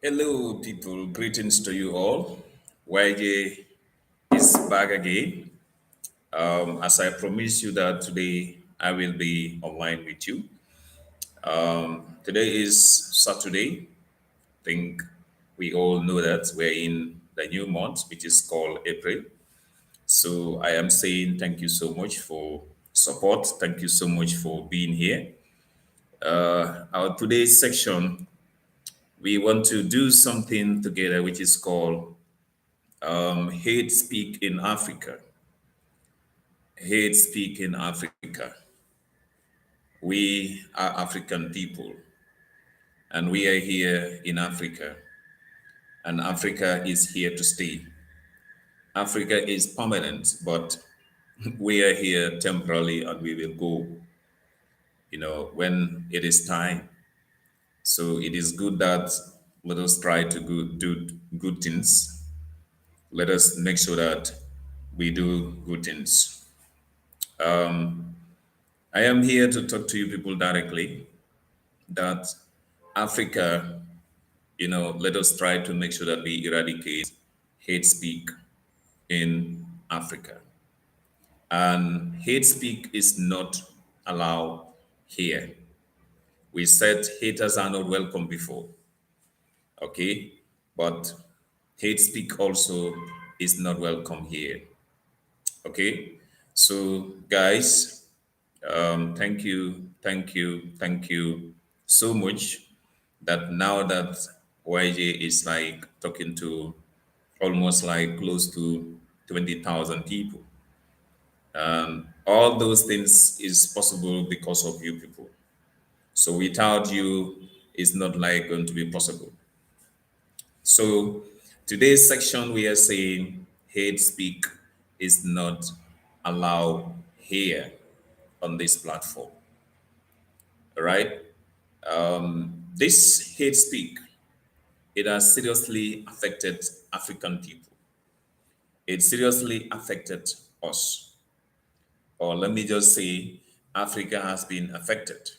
Hello, people. Greetings to you all. YJ is back again. As I promised you that today I will be online with you. Today is Saturday. I think we all know that we're in the new month, which is called April. So I am saying thank you so much for support. Thank you so much for being here. Our today's section, we want to do something together, which is called hate speak in Africa. Hate speak in Africa. We are African people and we are here in Africa, and Africa is here to stay. Africa is permanent, but we are here temporarily and we will go, when it is time. So it is good that let us try to do good things. Let us make sure that we do good things. I am here to talk to you people directly that Africa, let us try to make sure that we eradicate hate speak in Africa. And hate speak is not allowed here. We said haters are not welcome before, okay? But hate speak also is not welcome here, okay? So, guys, thank you so much that now that YJ is like talking to almost like close to 20,000 people. All those things is possible because of you people. So without you, it's not like going to be possible. So today's section we are saying hate speak is not allowed here on this platform. All right. This hate speak, it has seriously affected African people. It seriously affected us. Or let me just say, Africa has been affected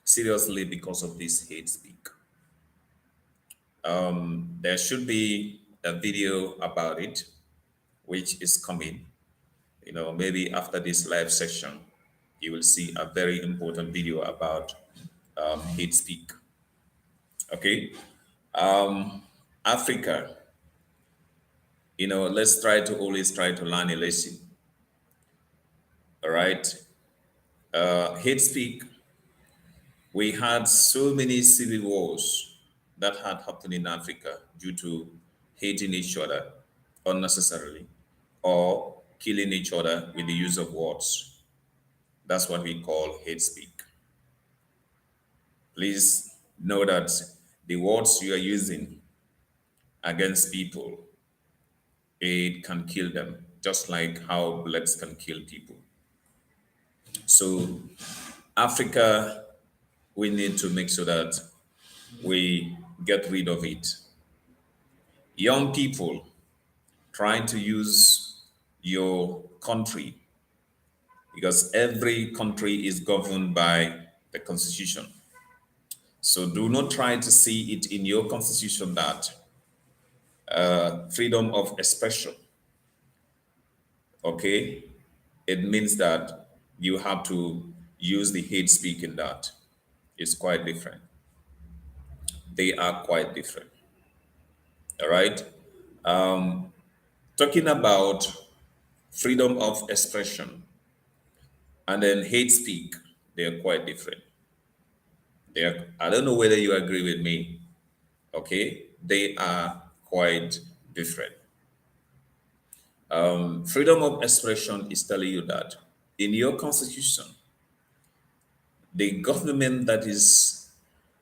seriously because of this hate speak. There should be a video about it, which is coming. Maybe after this live session, you will see a very important video about hate speak. Okay. Africa, let's try to always try to learn a lesson. All right. Hate speak, we had so many civil wars that had happened in Africa due to hating each other unnecessarily or killing each other with the use of words. That's what we call hate speak. Please know that the words you are using against people, it can kill them, just like how bullets can kill people. So, Africa, we need to make sure that we get rid of it. Young people trying to use your country, because every country is governed by the constitution. So do not try to see it in your constitution that freedom of expression, okay, it means that you have to use the hate speak in that. It's quite different. They are quite different. All right. Talking about freedom of expression and then hate speak, they are quite different. I don't know whether you agree with me. Okay, they are quite different. Freedom of expression is telling you that in your constitution, the government that is,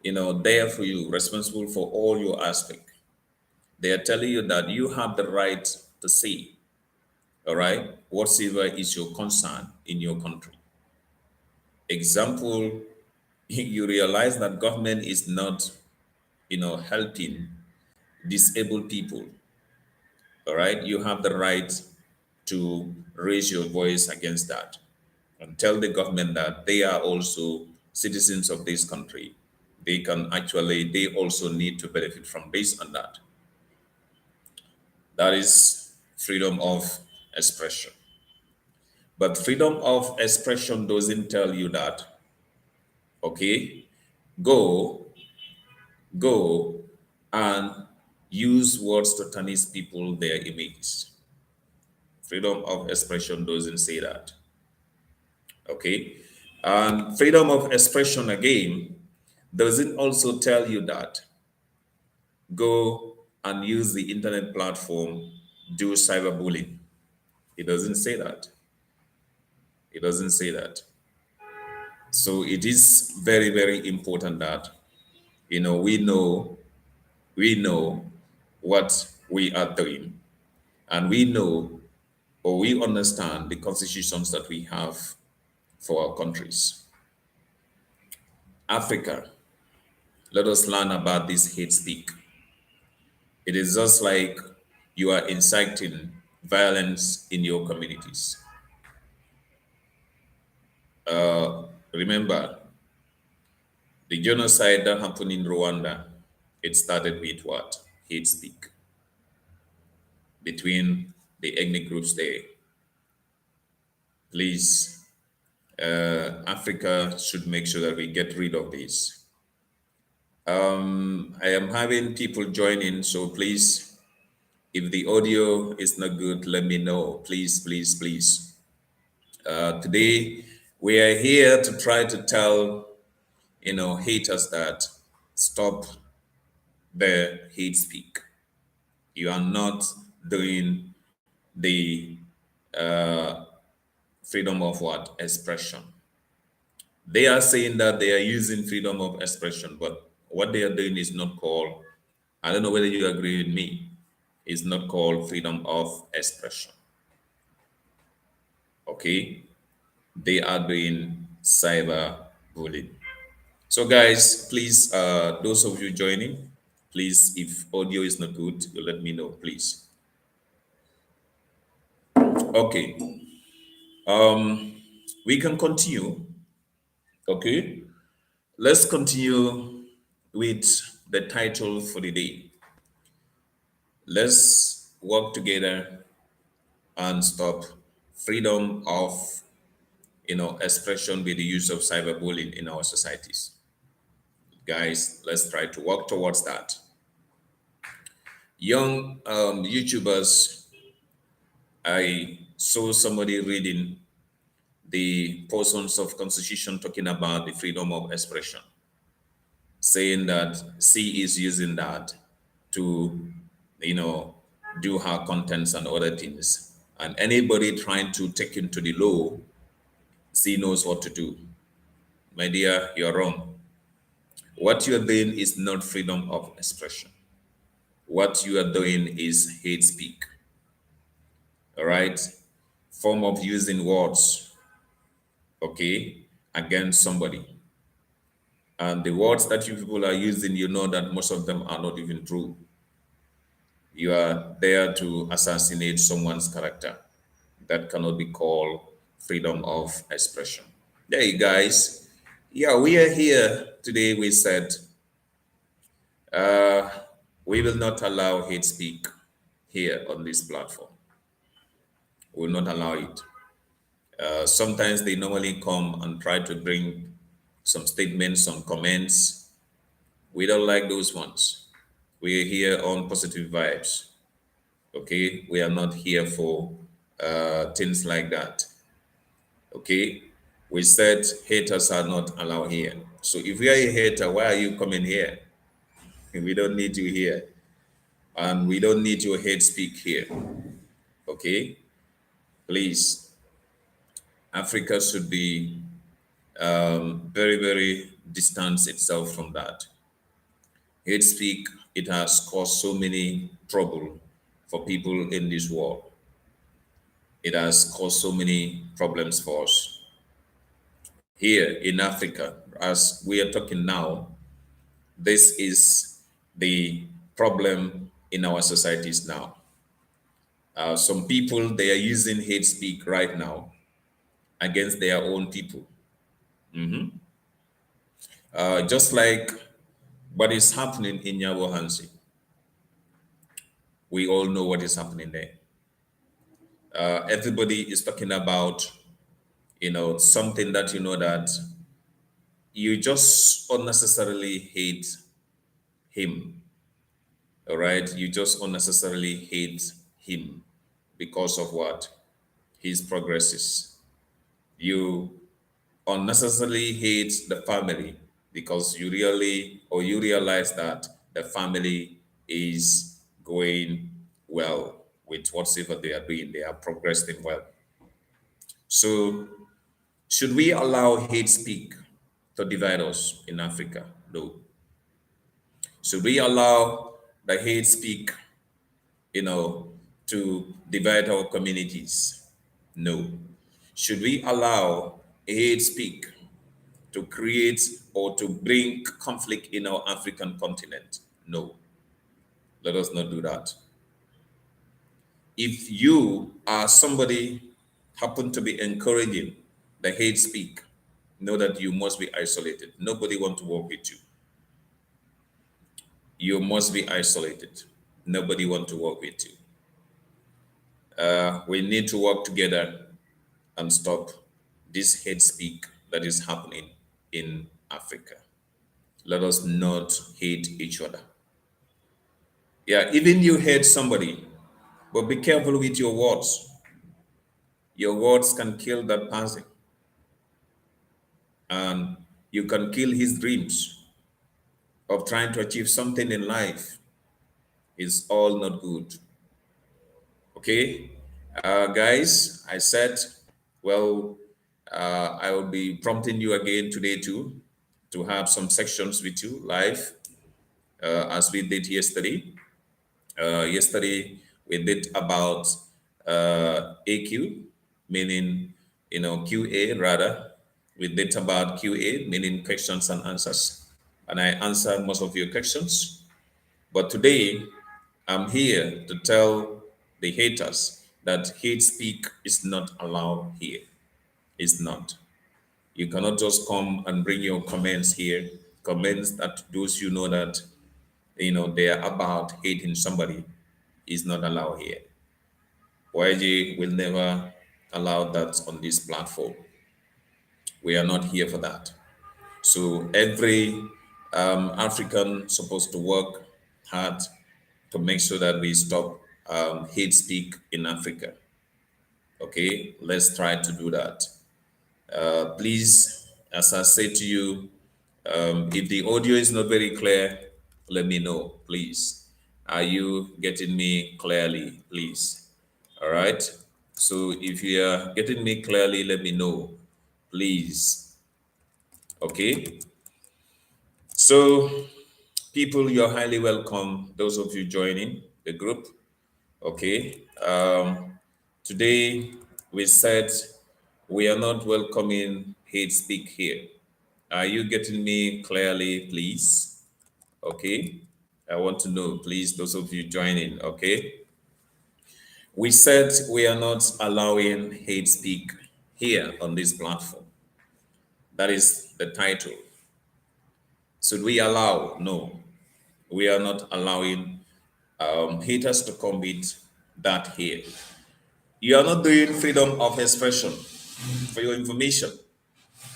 there for you, responsible for all your aspect, they are telling you that you have the right to say, all right, whatsoever is your concern in your country. Example, you realize that government is not, helping disabled people. All right, you have the right to raise your voice against that and tell the government that they are also citizens of this country. they also need to benefit from this and that. That is freedom of expression. But freedom of expression doesn't tell you that, okay, go, go and use words to tarnish people their images. Freedom of expression doesn't say that, okay? And freedom of expression again doesn't also tell you that go and use the internet platform, do cyberbullying. It doesn't say that. It doesn't say that. So it is very, very important that we know what we are doing, and we know or we understand the constitutions that we have for our countries. Africa, let us learn about this hate speak. It is just like you are inciting violence in your communities. Remember, the genocide that happened in Rwanda, it started with what? Hate speak between the ethnic groups there. Please, Africa should make sure that we get rid of this. I am having people join in, so please, if the audio is not good, let me know. Please, please, please. Today, we are here to try to tell, haters that stop the hate speak. You are not doing the freedom of what? Expression. They are saying that they are using freedom of expression, but what they are doing is not called, I don't know whether you agree with me, it's not called freedom of expression. Okay? They are doing cyber bullying. So, guys, please, those of you joining, please, if audio is not good, you let me know, please. Okay, we can continue. Okay, let's continue with the title for the day. Let's work together and stop freedom of expression with the use of cyberbullying in our societies. Guys, let's try to work towards that. Young YouTubers, I saw somebody reading the portions of Constitution talking about the freedom of expression, saying that C is using that to, you know, do her contents and other things. And anybody trying to take into the law, C knows what to do. My dear, you're wrong. What you are doing is not freedom of expression. What you are doing is hate speak. All right? Form of using words, okay, against somebody. And the words that you people are using, you know that most of them are not even true. You are there to assassinate someone's character. That cannot be called freedom of expression. There you guys. Yeah, we are here today. We said uh, we will not allow hate speak here on this platform. We will not allow it. Sometimes they normally come and try to bring some statements, some comments. We don't like those ones. We are here on positive vibes. Okay, we are not here for things like that. Okay, we said haters are not allowed here. So if you are a hater, why are you coming here? We don't need you here, and we don't need your hate speak here. Okay, please, Africa should be very, very distance itself from that. Hate speak, it has caused so many trouble for people in this world. It has caused so many problems for us. Here in Africa, as we are talking now, this is the problem in our societies now. Some people, they are using hate speak right now against their own people. Just like What is happening in Nyabohansi? We all know what is happening there. Everybody is talking about, something that you know that you just unnecessarily hate him. All right, you just unnecessarily hate him because of what his progresses. You unnecessarily hate the family because you realize that the family is going well with whatever they are doing. They are progressing well. So, should we allow hate speak to divide us in Africa? No. Should we allow the hate speak, you know, to divide our communities? No. Should we allow hate speak to create or to bring conflict in our African continent? No. Let us not do that. If you are somebody happen to be encouraging the hate speak, know that you must be isolated. Nobody want to work with you. You must be isolated. Nobody want to work with you. We need to work together and stop this hate speak that is happening in Africa. Let us not hate each other. Yeah, even you hate somebody, but be careful with your words. Your words can kill that person, and you can kill his dreams of trying to achieve something in life. It's all not good. Okay, guys, I said, well, I will be prompting you again today too to have some sections with you live as we did yesterday. Yesterday we did about AQ, meaning QA rather. We did about QA, meaning questions and answers, and I answered most of your questions. But today I'm here to tell the haters that hate speak is not allowed here. It's not. You cannot just come and bring your comments here, comments that those you know that they are about hating somebody is not allowed here. YG will never allow that on this platform. We are not here for that. So every African supposed to work hard to make sure that we stop hate speak in Africa. Okay, let's try to do that. Please, as I say to you, if the audio is not very clear, let me know, please. Are you getting me clearly, please? All right. So if you are getting me clearly, let me know, please. Okay. So, people, you're highly welcome. Those of you joining the group. Okay. Today we said we are not welcoming hate speak here. Are you getting me clearly, please? Okay. I want to know, please, those of you joining. Okay. We said we are not allowing hate speak here on this platform. That is the title. Should we allow? No, we are not allowing haters to commit that here. You are not doing freedom of expression for your information.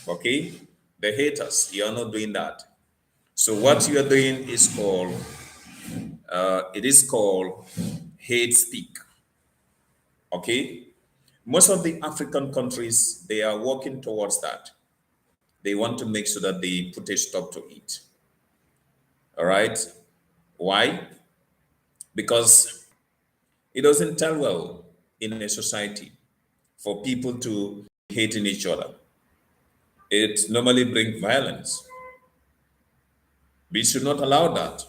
Okay? The haters, you are not doing that. So what you are doing is called hate speak. Okay? Most of the African countries, they are working towards that. They want to make sure that they put a stop to it. All right? Why? Because it doesn't tell well in a society for people to hating each other. It normally brings violence. We should not allow that.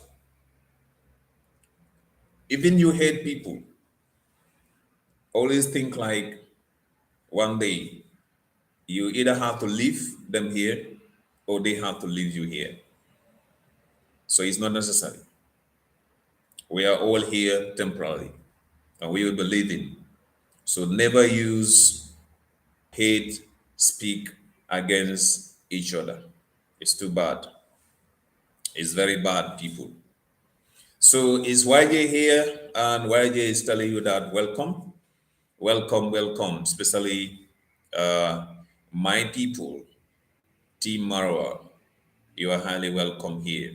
Even you hate people, always think like one day you either have to leave them here or they have to leave you here. So it's not necessary. We are all here temporarily and we will be leaving. So never use hate speak against each other. It's too bad. It's very bad, people. So is YJ here? And YJ is telling you that welcome, welcome, welcome, especially uh, my people, Team Marwa. You are highly welcome here.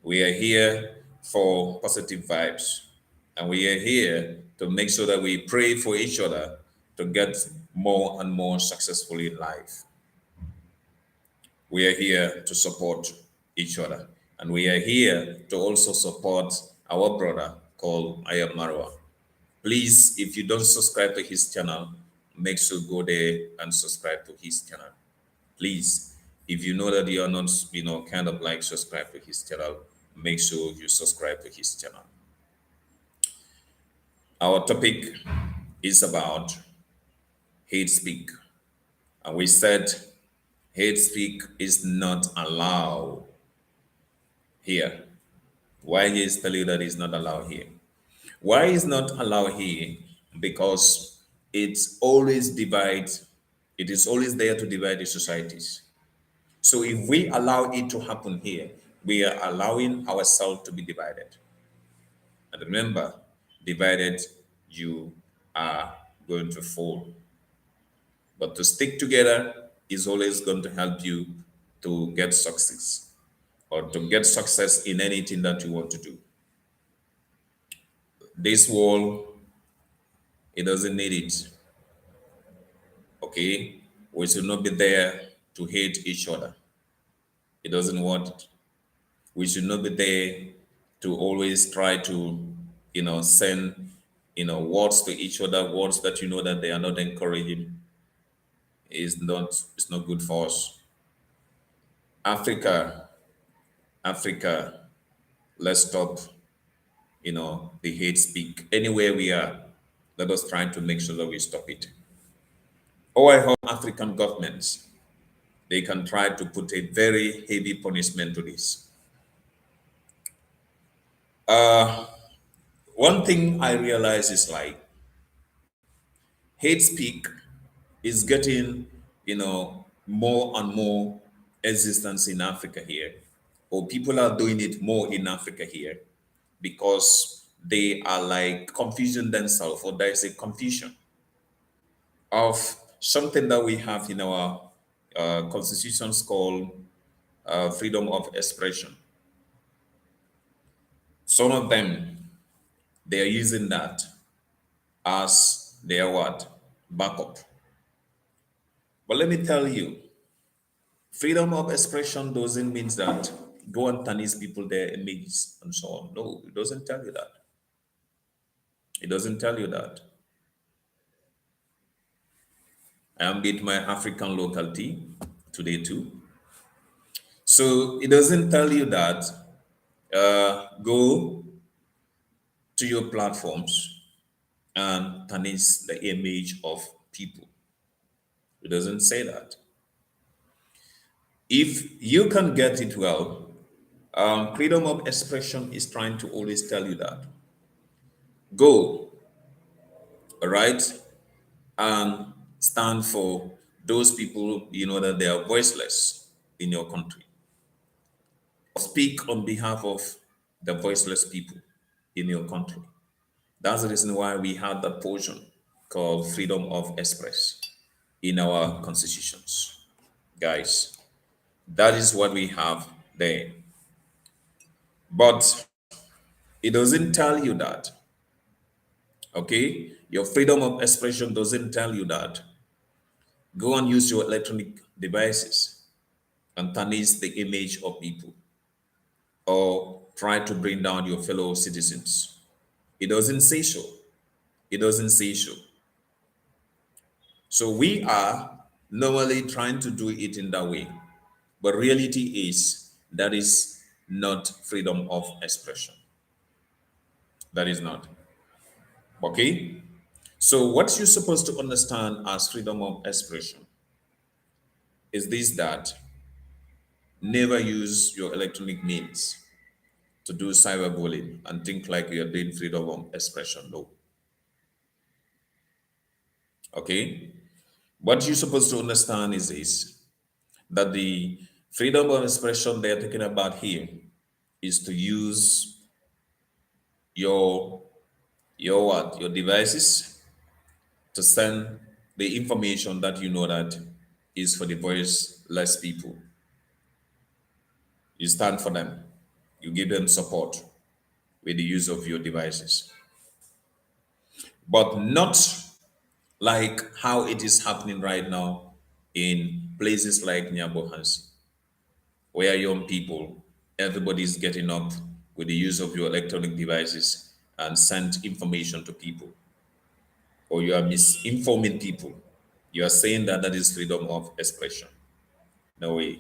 We are here for positive vibes, and we are here to make sure that we pray for each other to get more and more successful in life. We are here to support each other, and we are here to also support our brother called Ayam Marwa. Please, if you don't subscribe to his channel, make sure go there and subscribe to his channel. Please, if you know that you are not, kind of like subscribe to his channel, make sure you subscribe to his channel. Our topic is about hate speak. And we said hate speak is not allowed here. Why is telling you that it's not allowed here? Why is not allowed here? Because it's always divides, it is always there to divide the societies. So if we allow it to happen here, we are allowing ourselves to be divided. And remember, divided, you are going to fall. But to stick together is always going to help you to get success or to get success in anything that you want to do. This wall, it doesn't need it. Okay? We should not be there to hate each other. It doesn't want it. We should not be there to always try to, send, words to each other, words that you know that they are not encouraging. It's not good for us. Africa, Africa, let's stop, the hate speak. Anywhere we are, let us try to make sure that we stop it. Or I hope African governments, they can try to put a very heavy punishment to this. Uh, One thing I realize is like hate speak is getting, more and more existence in Africa here, or people are doing it more in Africa here because they are like confusion themselves, or there is a confusion of something that we have in our constitutions called freedom of expression. Some of them, they are using that as their what? Backup. But let me tell you, freedom of expression doesn't mean that go and tarnish people their images and so on. No, it doesn't tell you that. It doesn't tell you that. I am with my African locality today too. So it doesn't tell you that go to your platforms and tarnish the image of people. It doesn't say that. If you can get it well, freedom of expression is trying to always tell you that. Go, all right, and stand for those people you know that they are voiceless in your country. Speak on behalf of the voiceless people in your country. That's the reason why we have that portion called freedom of express in our constitutions. Guys, that is what we have there. But it doesn't tell you that, okay? Your freedom of expression doesn't tell you that. Go and use your electronic devices and tarnish the image of people or try to bring down your fellow citizens. It doesn't say so. It doesn't say so. So we are normally trying to do it in that way. But reality is that is not freedom of expression. That is not. Okay? So what you're supposed to understand as freedom of expression is this, that never use your electronic means to do cyberbullying and think like you are doing freedom of expression. No. Okay? What you're supposed to understand is this, that the Freedom of expression they're talking about here is to use your your devices to send the information that you know that is for the voiceless people. You stand for them. You give them support with the use of your devices. But not like how it is happening right now in places like Nyabohansi, where young people, everybody's getting up with the use of your electronic devices and send information to people, or you are misinforming people. You are saying that that is freedom of expression. No way.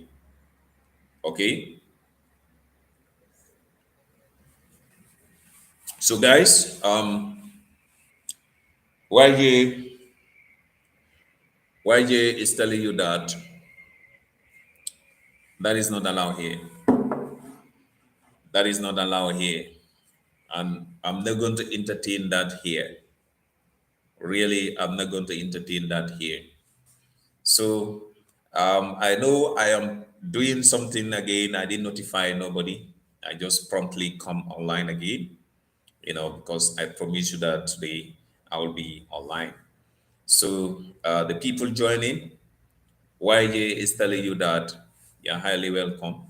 Okay. So guys, YJ YJ is telling you that that is not allowed here. That is not allowed here. And I'm not going to entertain that here. Really, I'm not going to entertain that here. So I know I am doing something again. I didn't notify nobody. I just promptly come online again, because I promise you that today I will be online. So the people joining, YJ is telling you that you're highly welcome.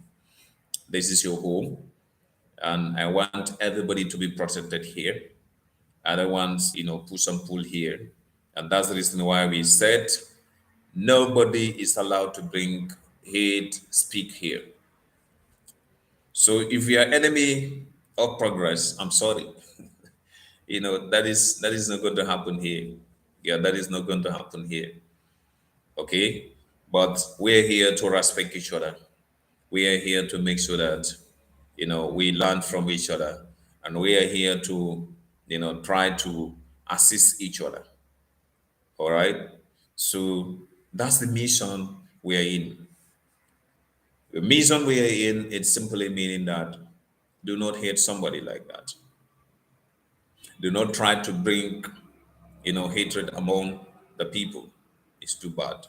This is your home, and I want everybody to be protected here. Other ones, push and pull here. And that's the reason why we said nobody is allowed to bring hate speak here. So if you are enemy of progress, I'm sorry. That is not going to happen here. Yeah, that is not going to happen here. Okay. But we're here to respect each other. We are here to make sure that we learn from each other, and we are here to try to assist each other. All right. So that's the mission we are in. The mission we are in, it's simply meaning that do not hate somebody like that. Do not try to bring, hatred among the people. It's too bad.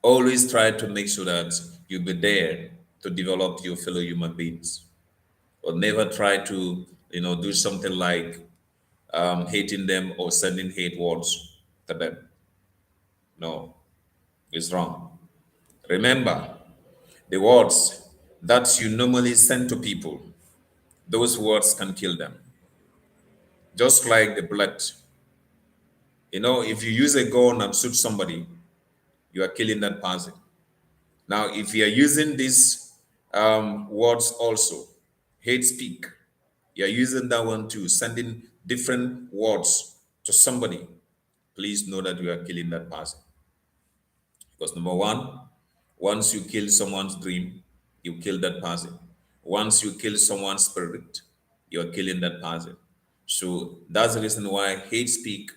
Always try to make sure that you be there to develop your fellow human beings. Or never try to, do something like hating them or sending hate words to them. No, it's wrong. Remember, the words that you normally send to people, those words can kill them. Just like the bullet. If you use a gun and shoot somebody, you are killing that person. Now, if you are using these words also, hate speak, you are using that one too, sending different words to somebody, please know that you are killing that person. Because number one, once you kill someone's dream, you kill that person. Once you kill someone's spirit, you are killing that person. So that's the reason why hate speak,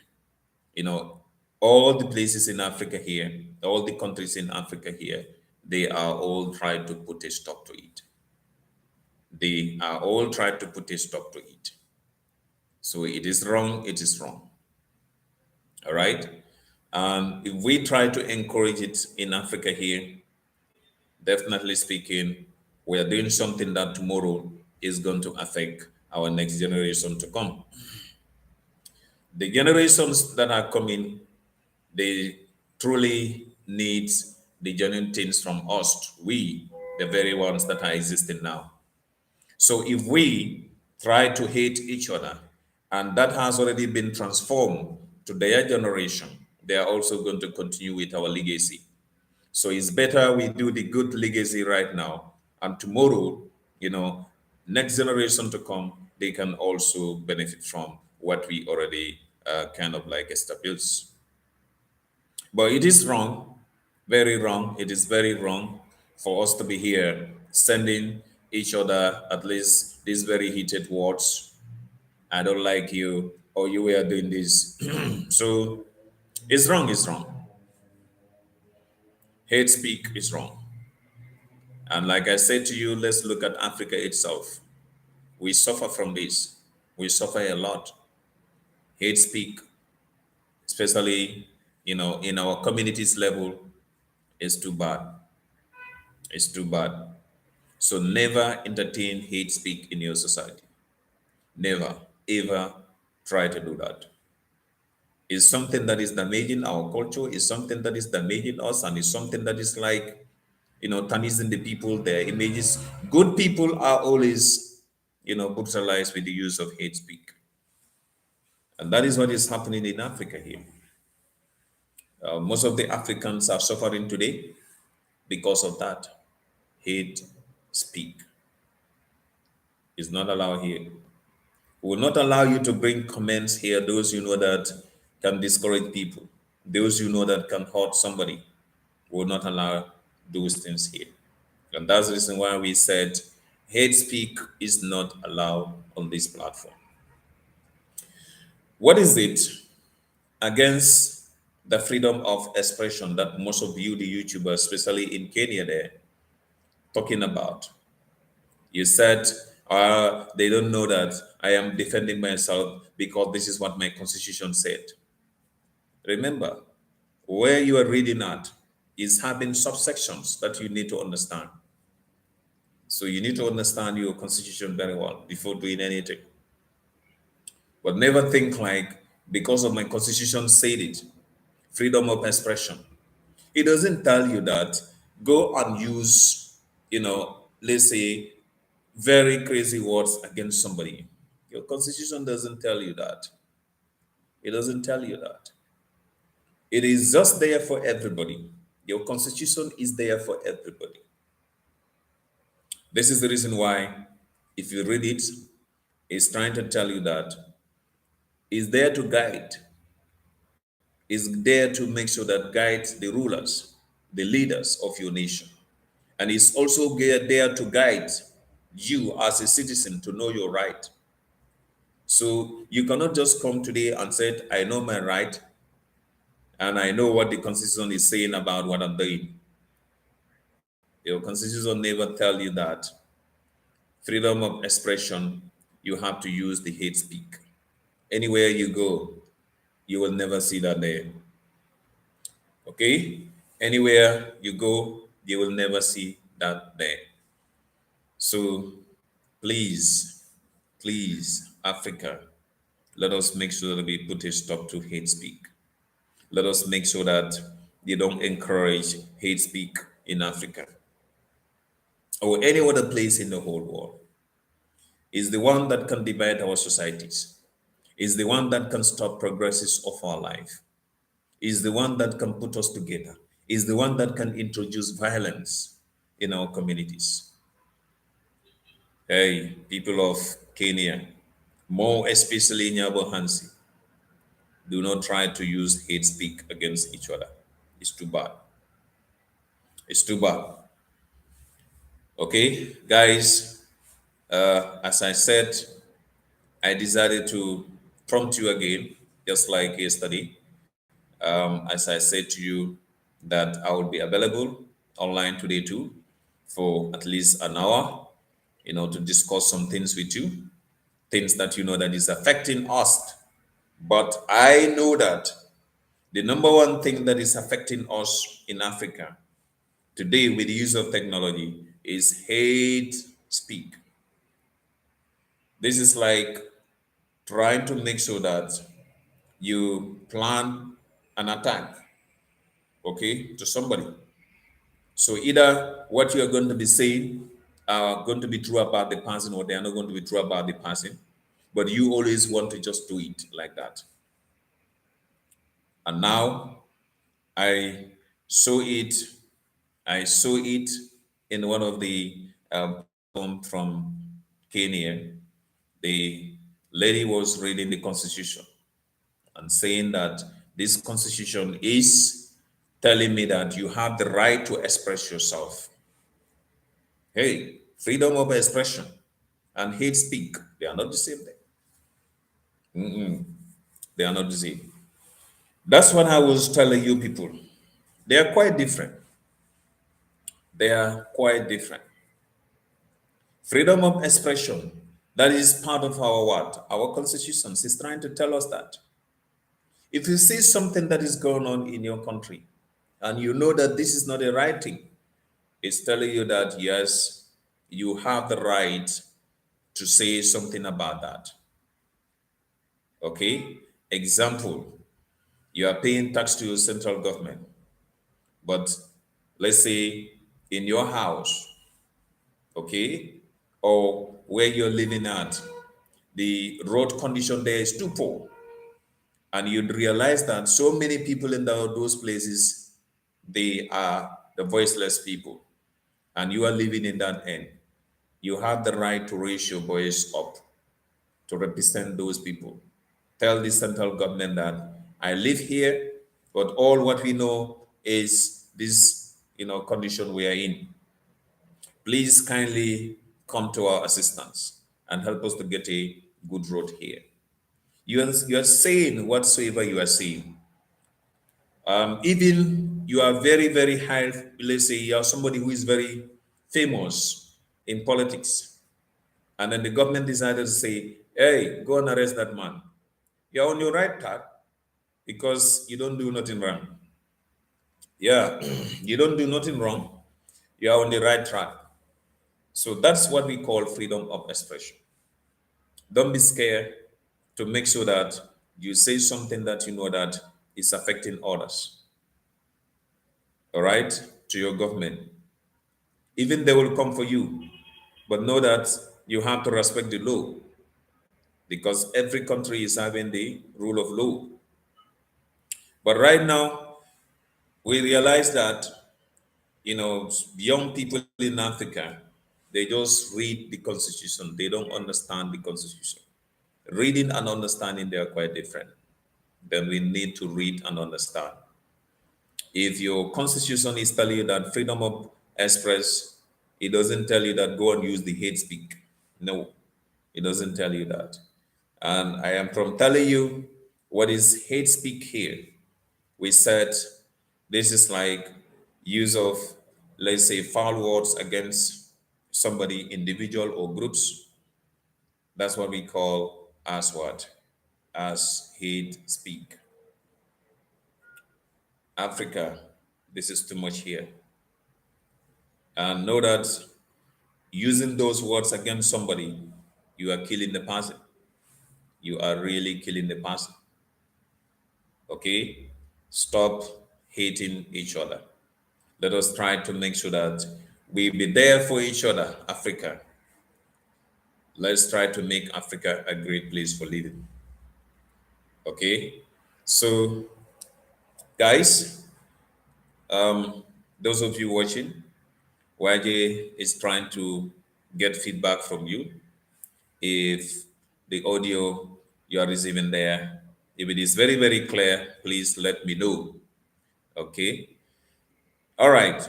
you know, all the places in Africa here, all the countries in Africa here, they are all trying to put a stop to it. They are all trying to put a stop to it. So it is wrong, it is wrong. All right. If we try to encourage it in Africa here, definitely speaking, we are doing something that tomorrow is going to affect our next generation to come. The generations that are coming, they truly need the genuine things from us, we, the very ones that are existing now. So if we try to hate each other, and that has already been transformed to their generation, they are also going to continue with our legacy. So it's better we do the good legacy right now, and tomorrow, you know, next generation to come, they can also benefit from what we already kind of like established. But it is wrong, very wrong. It is very wrong for us to be here sending each other at least these very heated words. I don't like you, or you were doing this. So it's wrong, it's wrong. Hate speak is wrong. And like I said to you, let's look at Africa itself. We suffer from this. We suffer a lot. Hate speak, especially in our communities level, is too bad. It's too bad. So never entertain hate speak in your society. Never, ever try to do that. It's something that is damaging our culture, is something that is damaging us, and it's something that is like, tarnishing the people, their images. Good people are always, brutalized with the use of hate speak. And that is what is happening in Africa here. Most of the Africans are suffering today because of that. Hate speak is not allowed here. We will not allow you to bring comments here, those you know that can discourage people, those you know that can hurt somebody. We will not allow those things here. And that's the reason why we said hate speak is not allowed on this platform. What is it against the freedom of expression that most of you, the YouTubers, especially in Kenya, they're talking about? You said they don't know that I am defending myself because this is what my constitution said. Remember, where you are reading at is having subsections that you need to understand. So you need to understand your constitution very well before doing anything. But never think like, because of my constitution said it, freedom of expression. It doesn't tell you that go and use, let's say, very crazy words against somebody. Your constitution doesn't tell you that. It doesn't tell you that. It is just there for everybody. Your constitution is there for everybody. This is the reason why, if you read it, it's trying to tell you that it's there to guide, is there to make sure that guides the rulers, the leaders of your nation. And it's also there to guide you as a citizen to know your right. So you cannot just come today and say, I know my right and I know what the constitution is saying about what I'm doing. Your constitution never tell you that. Freedom of expression, you have to use the hate speak. Anywhere you go, you will never see that there. Okay? Anywhere you go, you will never see that there. So please, please, Africa, let us make sure that we put a stop to hate speak. Let us make sure that they don't encourage hate speak in Africa or any other place in the whole world. Is the one that can divide our societies, is the one that can stop progresses of our life, is the one that can put us together, is the one that can introduce violence in our communities. Hey, people of Kenya, more especially Nyabo Hansi, do not try to use hate speak against each other. It's too bad. It's too bad. Okay, guys, as I said, I decided to prompt you again, just like yesterday. As I said to you, that I will be available online today too for at least an hour, to discuss some things with you, things that you know that is affecting us. But I know that the number one thing that is affecting us in Africa today with the use of technology is hate speak. This is like trying to make sure that you plan an attack, okay, to somebody. So either what you are going to be saying are going to be true about the person or they are not going to be true about the person, but you always want to just do it like that. And now I saw it, I saw it in one of the platform from Kenya. The lady was reading the constitution and saying that this constitution is telling me that you have the right to express yourself. Hey, freedom of expression and hate speak, they are not the same thing. They are not the same. That's what I was telling you people. They are quite different. They are quite different. Freedom of expression, that is part of our what? Our constitution is trying to tell us that. If you see something that is going on in your country and you know that this is not the right thing, It's telling you that yes, you have the right to say something about that. Okay? Example, you are paying tax to your central government, but let's say in your house, okay, or where you're living at, the road condition there is too poor. And you'd realize that so many people in those places, they are the voiceless people, and you are living in that end. You have the right to raise your voice up to represent those people. Tell the central government that I live here, but all what we know is this, condition we are in. Please kindly come to our assistance and help us to get a good road here. You are saying whatsoever you are saying. Even you are very, very high, let's say you are somebody who is very famous in politics, and then the government decided to say, hey, go and arrest that man. You're on your right track because you don't do nothing wrong. Yeah, you don't do nothing wrong. You are on the right track. So that's what we call freedom of expression. Don't be scared to make sure that you say something that you know that is affecting others. All right, to your government. Even they will come for you, but know that you have to respect the law because every country is having the rule of law. But right now, we realize that young people in Africa, they just read the constitution. They don't understand the constitution. Reading and understanding, they are quite different. Then we need to read and understand. If your constitution is telling you that freedom of express, it doesn't tell you that go and use the hate speak. No, it doesn't tell you that. And I am from telling you what is hate speak here. We said this is like use of, let's say, foul words against somebody, individual or groups. That's what we call as what? As hate speak. Africa, this is too much here. And know that using those words against somebody, you are killing the person. You are really killing the person. Okay? Stop hating each other. Let us try to make sure that we be there for each other, Africa. Let's try to make Africa a great place for living. Okay? So, guys, those of you watching, YJ is trying to get feedback from you. If the audio you are receiving there, if it is very, very clear, please let me know. Okay? All right.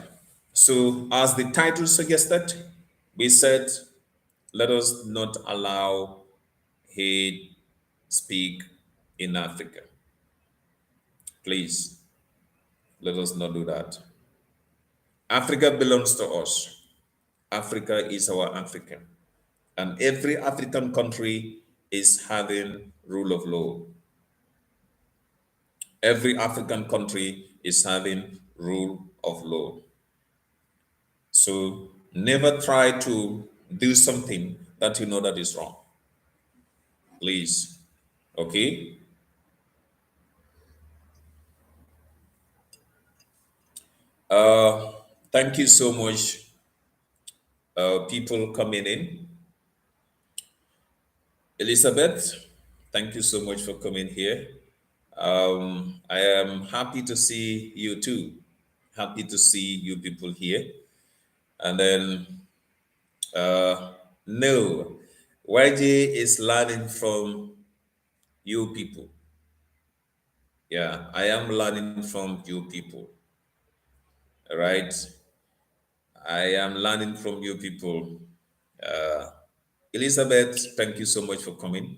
So, as the title suggested, we said, let us not allow hate speak in Africa. Please, let us not do that. Africa belongs to us. Africa is our Africa. And every African country is having rule of law. Every African country is having rule of law. So never try to do something that you know that is wrong. Please. Okay? Uh, Thank you so much, people coming in. Elizabeth, thank you so much for coming here. I am happy to see you too. Happy to see you people here. And then, no, YJ is learning from you people. Yeah, I am learning from you people. All right. I am learning from you people. Uh, Elizabeth, thank you so much for coming.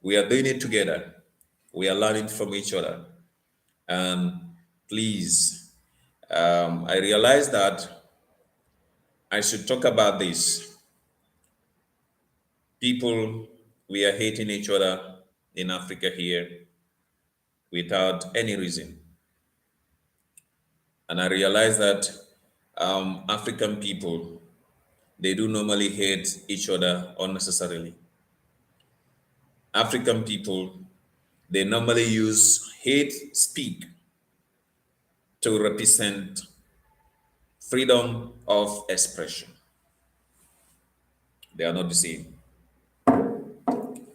We are doing it together. We are learning from each other. And please, I realize that I should talk about this. People, we are hating each other in Africa here without any reason. And I realize that African people, they do normally hate each other unnecessarily. African people, they normally use hate speak to represent freedom of expression. They are not the same.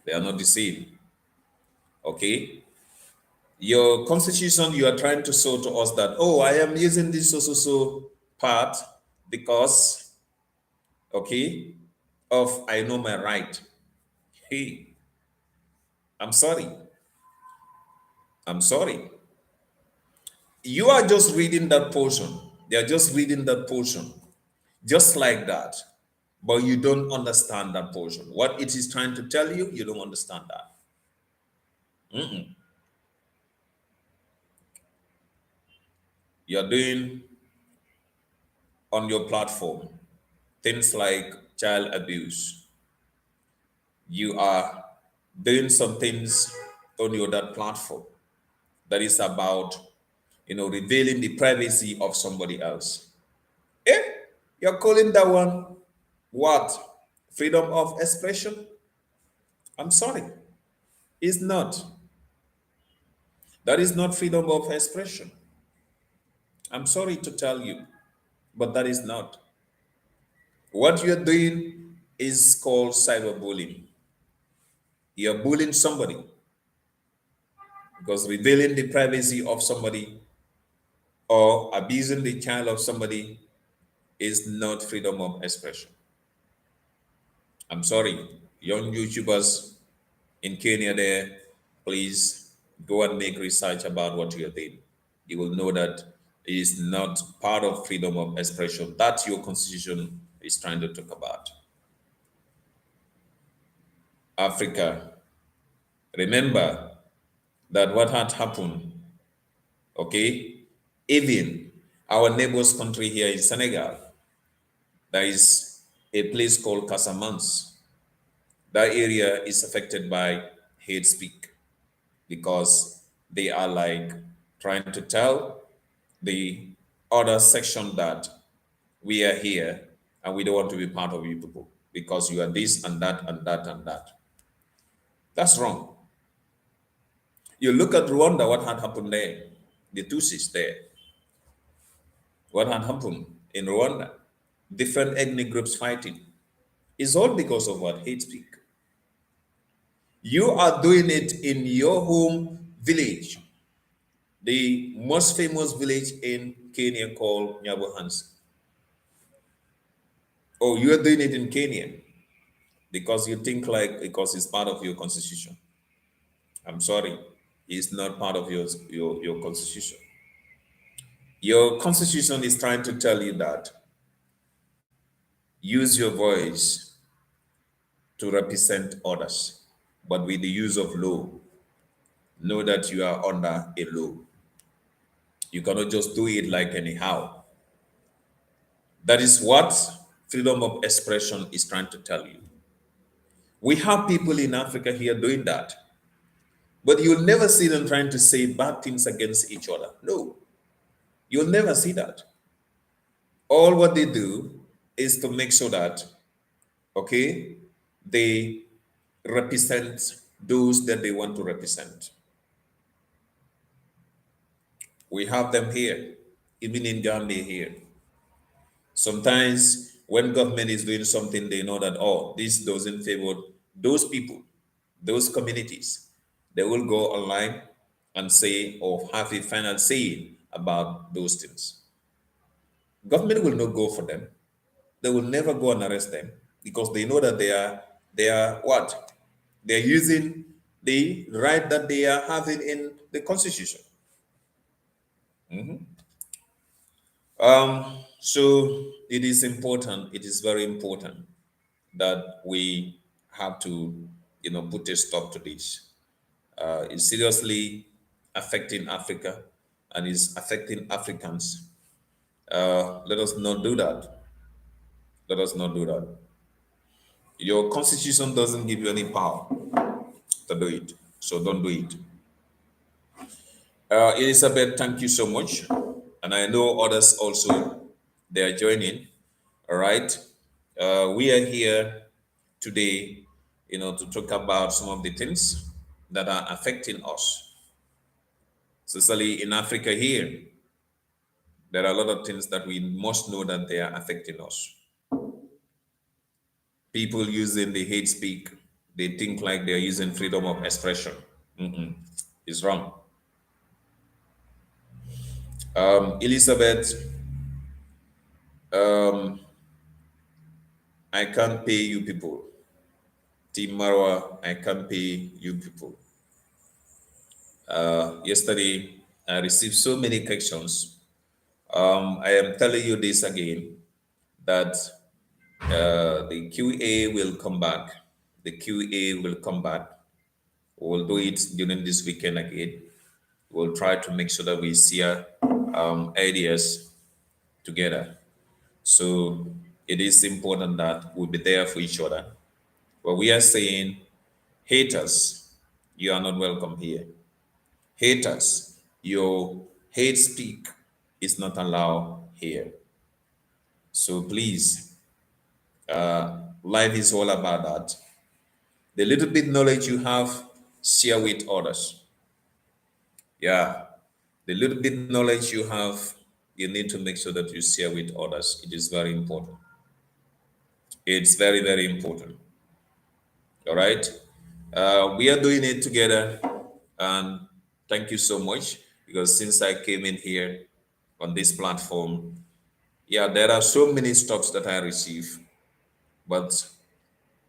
They are not the same. Okay? Your constitution, you are trying to show to us that, oh, I am using this so part because, okay, of I know my right. Hey, I'm sorry. I'm sorry. You are just reading that portion. They are just reading that portion, just like that. But you don't understand that portion. What it is trying to tell you, you don't understand that. Mm-mm. You're doing on your platform things like child abuse. You are doing some things on your that platform that is about, revealing the privacy of somebody else. Eh? You're calling that one what? Freedom of expression? I'm sorry. It's not. That is not freedom of expression. I'm sorry to tell you, but that is not. What you're doing is called cyberbullying. You're bullying somebody because revealing the privacy of somebody or abusing the child of somebody is not freedom of expression. I'm sorry, young YouTubers in Kenya there, please go and make research about what you're doing. You will know that it is not part of freedom of expression that your constitution is trying to talk about. Africa, remember that what had happened, okay? Even our neighbor's country here in Senegal, there is a place called Casamance. That area is affected by hate speak because they are like trying to tell the other section that we are here and we don't want to be part of you people because you are this and that and that and that. That's wrong. You look at Rwanda, what had happened there, the Tutsis there, what had happened in Rwanda, different ethnic groups fighting. It's all because of what? Hate speak. You are doing it in your home village, the most famous village in Kenya called Nyabohansi. Oh, you are doing it in Kenya because you think like because it's part of your constitution. I'm sorry, it's not part of your constitution. Your constitution is trying to tell you that use your voice to represent others, but with the use of law, know that you are under a law. You cannot just do it like anyhow. That is what freedom of expression is trying to tell you. We have people in Africa here doing that, but you'll never see them trying to say bad things against each other. No, you'll never see that. All what they do is to make sure that, okay, they represent those that they want to represent. We have them here, even in Gambia here. Sometimes when government is doing something, they know that, oh, this doesn't favor those people, those communities. They will go online and say or have a final say about those things. Government will not go for them. They will never go and arrest them because they know that they are what? They're using the right that they are having in the constitution. So it is important, it is very important that we have to, put a stop to this. It's seriously affecting Africa and is affecting Africans. Let us not do that. Let us not do that. Your constitution doesn't give you any power to do it, so don't do it. Elizabeth, thank you so much, and I know others also they are joining. All right. We are here today, to talk about some of the things that are affecting us, especially in Africa here. There are a lot of things that we must know that they are affecting us. People using the hate speak, they think like they're using freedom of expression. Mm-mm. It's wrong. Elizabeth, um, I can't pay you people. Team Marwa, I can't pay you people. Yesterday, I received so many questions. I am telling you this again that the QA will come back. The QA will come back. We'll do it during this weekend again. We'll try to make sure that we share ideas together. So it is important that we'll be there for each other. But we are saying, haters, you are not welcome here. Haters, your hate speak is not allowed here. So please, life is all about that. The little bit knowledge you have, share with others. Yeah, the little bit knowledge you have, you need to make sure that you share with others. It is very important. It's very, very important. All right. We are doing it together. And thank you so much because since I came in here on this platform, yeah, there are so many stops that I receive, but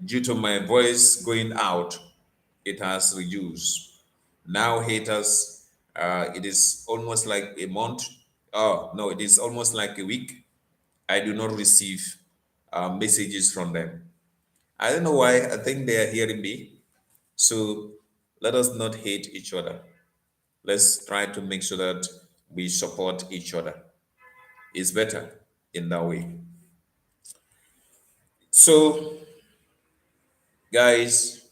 due to my voice going out, it has reduced. Now, haters, it is almost like a month. Oh, no, it is almost like a week. I do not receive messages from them. I don't know why. I think they are hearing me. So let us not hate each other. Let's try to make sure that we support each other. It's better in that way. So, guys,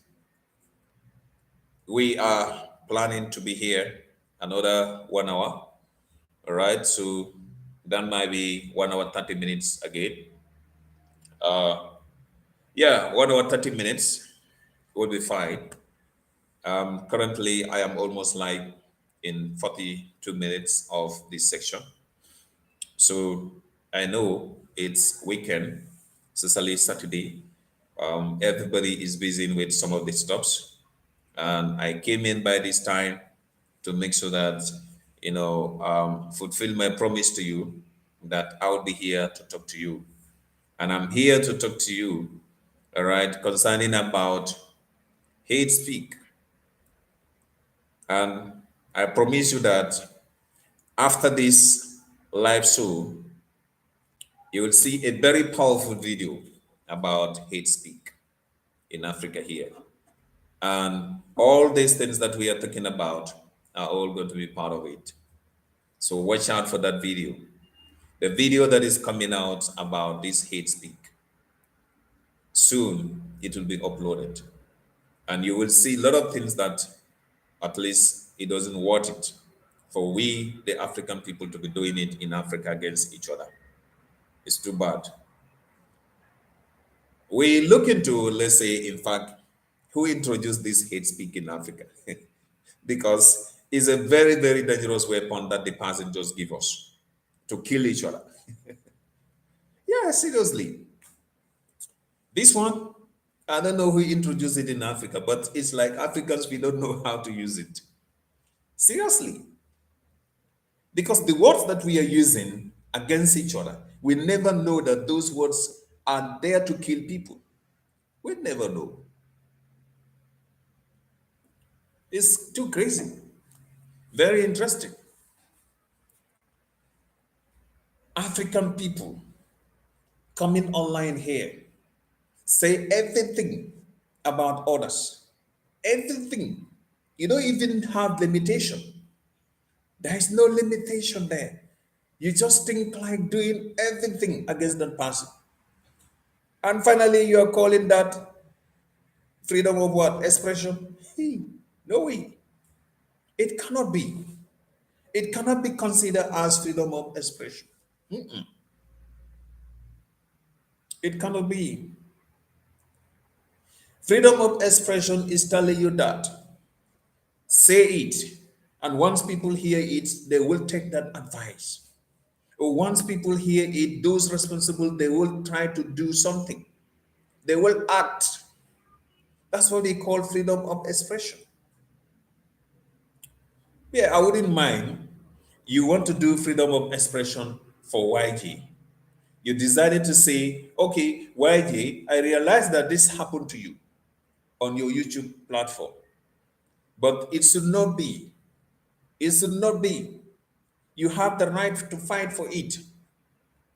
we are planning to be here another 1 hour. All right. So that might be 1 hour, 30 minutes again. Yeah, 1 hour, 30 minutes will be fine. Currently, I am almost like in 42 minutes of this section. So I know it's weekend, especially Saturday. Everybody is busy with some of the stops. And I came in by this time to make sure that, fulfill my promise to you that I'll be here to talk to you. And I'm here to talk to you, all right, concerning about hate speak. And I promise you that after this live show, you will see a very powerful video about hate speak in Africa here. And all these things that we are talking about are all going to be part of it. So watch out for that video. The video that is coming out about this hate speak. Soon it will be uploaded. And you will see a lot of things that at least it doesn't worth it for we, the African people, to be doing it in Africa against each other. It's too bad. We look into, let's say, in fact, who introduced this hate speak in Africa? Because it's a very, very dangerous weapon that the person just give us to kill each other. Yeah, seriously. This one, I don't know who introduced it in Africa, but it's like Africans, we don't know how to use it. Seriously. Because the words that we are using against each other, we never know that those words are there to kill people. We never know. It's too crazy. Very interesting. African people coming online here say everything about others. Everything. You don't even have limitation. There is no limitation there. You just think like doing everything against that person. And finally, you are calling that freedom of what? Expression? Hey, no way. It cannot be. It cannot be considered as freedom of expression. It cannot be. Freedom of expression is telling you that. Say it. And once people hear it, they will take that advice. Or once people hear it, those responsible, they will try to do something. They will act. That's what they call freedom of expression. Yeah, I wouldn't mind. You want to do freedom of expression for YG. You decided to say, okay, YG, I realize that this happened to you on your YouTube platform, but it should not be. It should not be. You have the right to fight for it.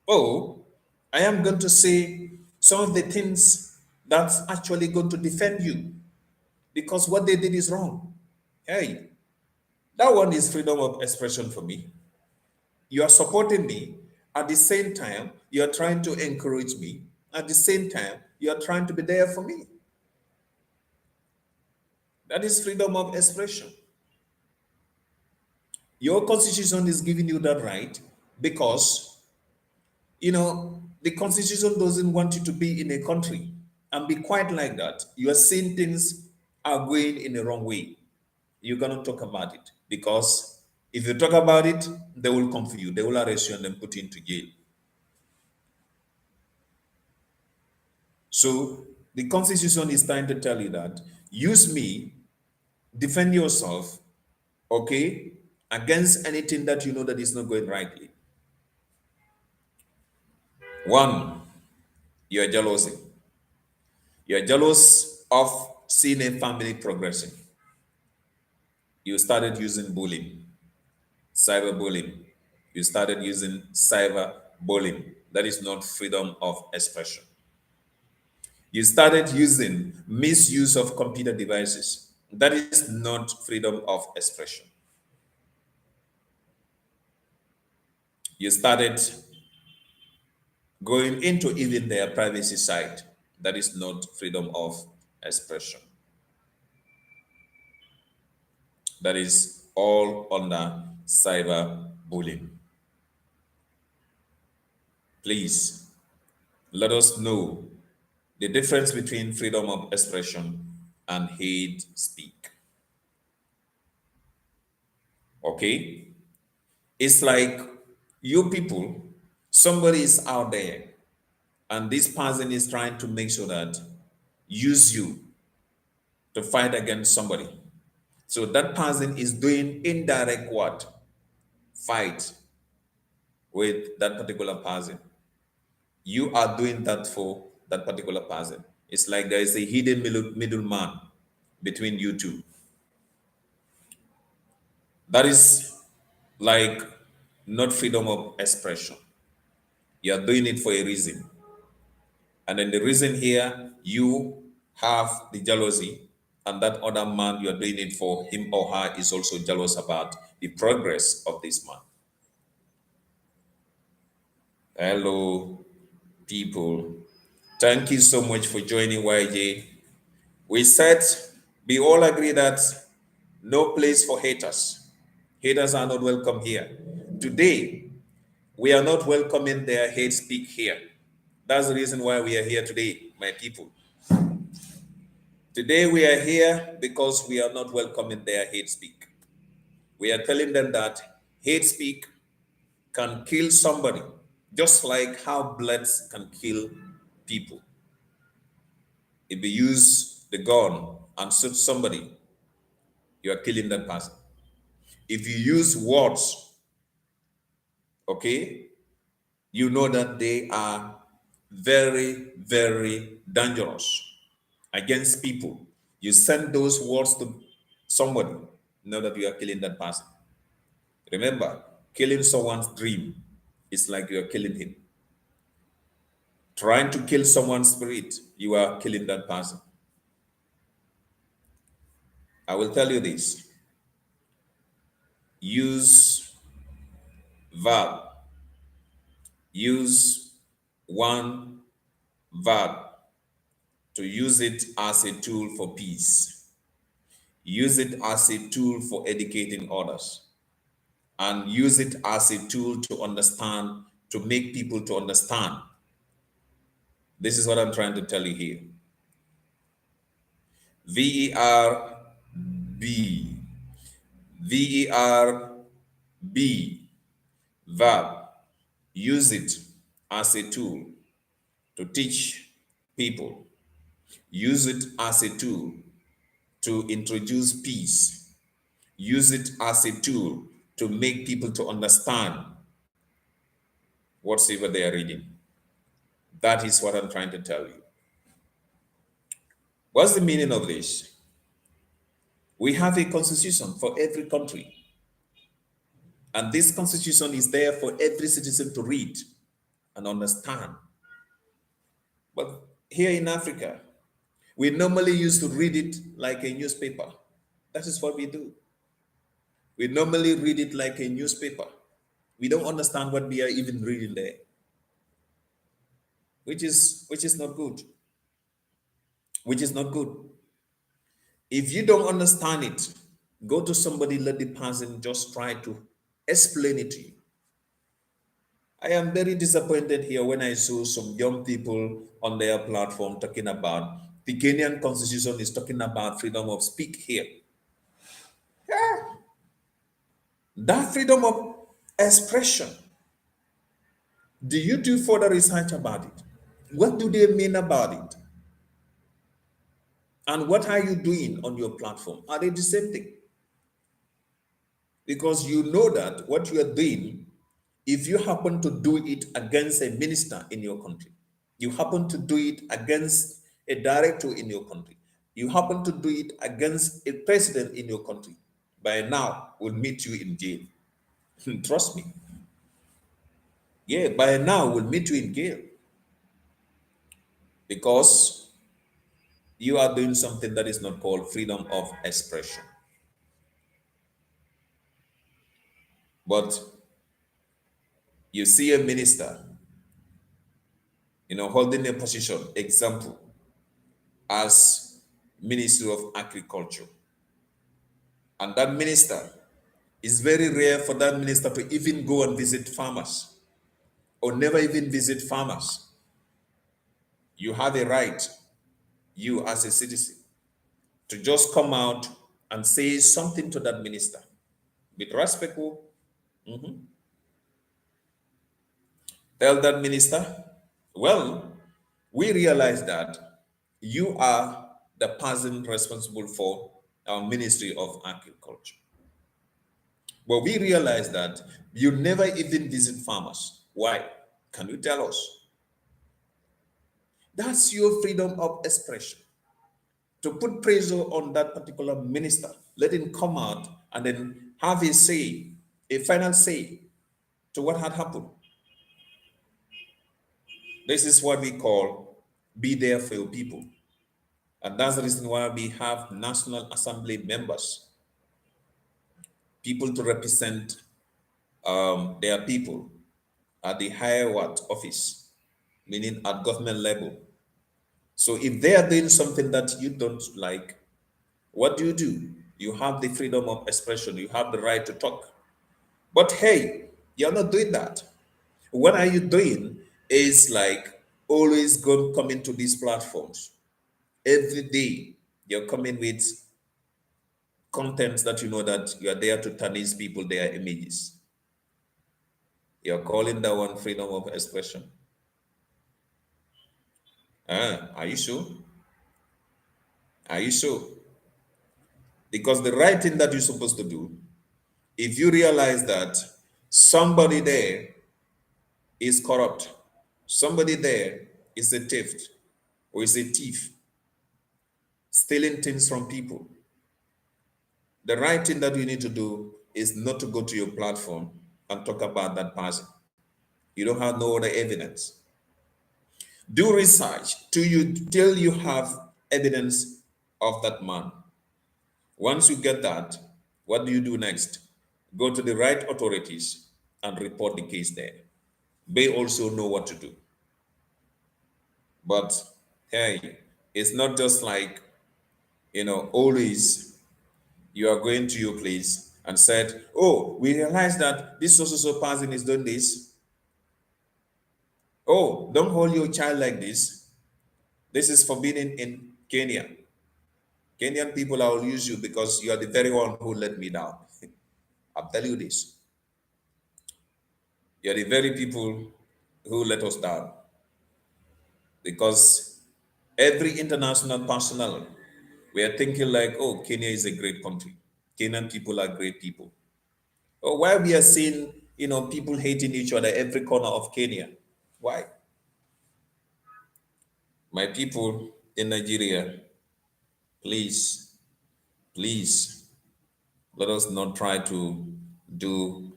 Oh, I am going to say some of the things that's actually going to defend you because what they did is wrong. Hey, that one is freedom of expression for me. You are supporting me. At the same time, you are trying to encourage me. At the same time, you are trying to be there for me. That is freedom of expression. Your constitution is giving you that right because, the constitution doesn't want you to be in a country and be quite like that. You are seeing things are going in the wrong way. You're going to talk about it because if you talk about it, they will come for you. They will arrest you and then put you into jail. So the constitution is trying to tell you that use me, defend yourself, okay, against anything that you know that is not going rightly. One, you're jealousy. You're jealous of seeing a family progressing. You started using bullying, cyberbullying. You started using cyberbullying. That is not freedom of expression. You started using misuse of computer devices. That is not freedom of expression. You started going into even their privacy side. That is not freedom of expression. That is all under cyberbullying. Please let us know the difference between freedom of expression and hate speak. Okay? It's like you people, somebody is out there, and this person is trying to make sure that use you to fight against somebody. So that person is doing indirect what? Fight with that particular person. You are doing that for that particular person. It's like there is a hidden middleman between you two. That is like not freedom of expression. You are doing it for a reason. And then the reason here, you have the jealousy, and that other man you are doing it for, him or her, is also jealous about the progress of this man. Hello, people. Thank you so much for joining YJ. We said, we all agree that no place for haters. Haters are not welcome here. Today, we are not welcoming their hate speak here. That's the reason why we are here today, my people. Today we are here because we are not welcoming their hate speak. We are telling them that hate speak can kill somebody, just like how bullets can kill people. If you use the gun and shoot somebody, you are killing that person. If you use words, okay, you know that they are very, very dangerous against people. You send those words to somebody, know that you are killing that person. Remember, killing someone's dream is like you are killing him. Trying to kill someone's spirit, you are killing that person. I will tell you this. Use verb. Use one verb to use it as a tool for peace. Use it as a tool for educating others. And use it as a tool to understand, to make people to understand This is what I'm trying to tell you here. V-E-R-B. V-E-R-B. Verb. Use it as a tool to teach people. Use it as a tool to introduce peace. Use it as a tool to make people to understand whatsoever they are reading. That is what I'm trying to tell you. What's the meaning of this? We have a constitution for every country, and this constitution is there for every citizen to read and understand. But here in Africa, we normally used to read it like a newspaper. That is what we do. We normally read it like a newspaper. We don't understand what we are even reading there, which is not good. Which is not good. If you don't understand it, go to somebody, let the person just try to explain it to you. I am very disappointed here when I saw some young people on their platform talking about the Kenyan constitution is talking about freedom of speak here. That freedom of expression. Do you do further research about it? What do they mean about it? And what are you doing on your platform? Are they the same thing? Because you know that what you are doing, if you happen to do it against a minister in your country, you happen to do it against a director in your country, you happen to do it against a president in your country, by now will meet you in jail. Trust me. Yeah, by now we'll meet you in jail because you are doing something that is not called freedom of expression. But you see a minister, holding a position, example, as Minister of Agriculture. And that minister, it's very rare for that minister to even go and visit farmers or never even visit farmers. You have a right, you as a citizen, to just come out and say something to that minister with respectful. Tell that minister, well, we realize that you are the person responsible for our Ministry of Agriculture. But we realize that you never even visit farmers. Why? Can you tell us? That's your freedom of expression. To put pressure on that particular minister, let him come out and then have a say, a final say to what had happened. This is what we call be there for your people. And that's the reason why we have National Assembly members, people to represent their people at the higher what office, meaning at government level. So if they are doing something that you don't like, what do? You have the freedom of expression, you have the right to talk. But hey, you're not doing that. What are you doing is like always coming to these platforms. Every day you're coming with contents that you know that you are there to tarnish people, their images. You're calling that one freedom of expression. Are you sure? Are you sure? Because the right thing that you're supposed to do, if you realize that somebody there is corrupt, somebody there is a thief or is a thief, stealing things from people, the right thing that you need to do is not to go to your platform and talk about that person. You don't have no other evidence. Do research till you have evidence of that man. Once you get that, what do you do next? Go to the right authorities and report the case there. They also know what to do. But hey, it's not just like, always you are going to your place and said, oh, we realize that this so person is doing this. Oh, don't hold your child like this. This is forbidden in Kenya. Kenyan people, I will use you because you are the very one who let me down. I'll tell you this. You are the very people who let us down because every international personnel, we are thinking like, oh, Kenya is a great country. Kenyan people are great people. Oh, why we are seeing, people hating each other every corner of Kenya? Why? My people in Nigeria, please, please, let us not try to do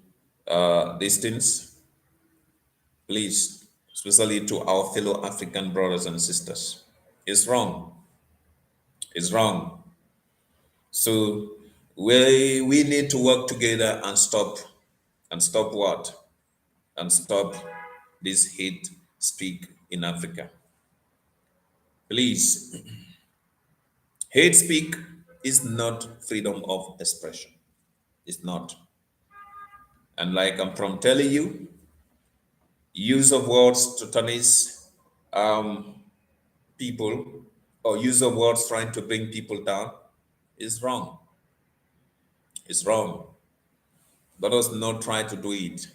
these things, please, especially to our fellow African brothers and sisters. It's wrong. It's wrong. So we need to work together and stop what? And stop this hate speak in Africa. Please, hate speak is not freedom of expression. It's not. And like I'm from telling you, use of words to tarnish um, people or use of words trying to bring people down is wrong. It's wrong. Let us not try to do it.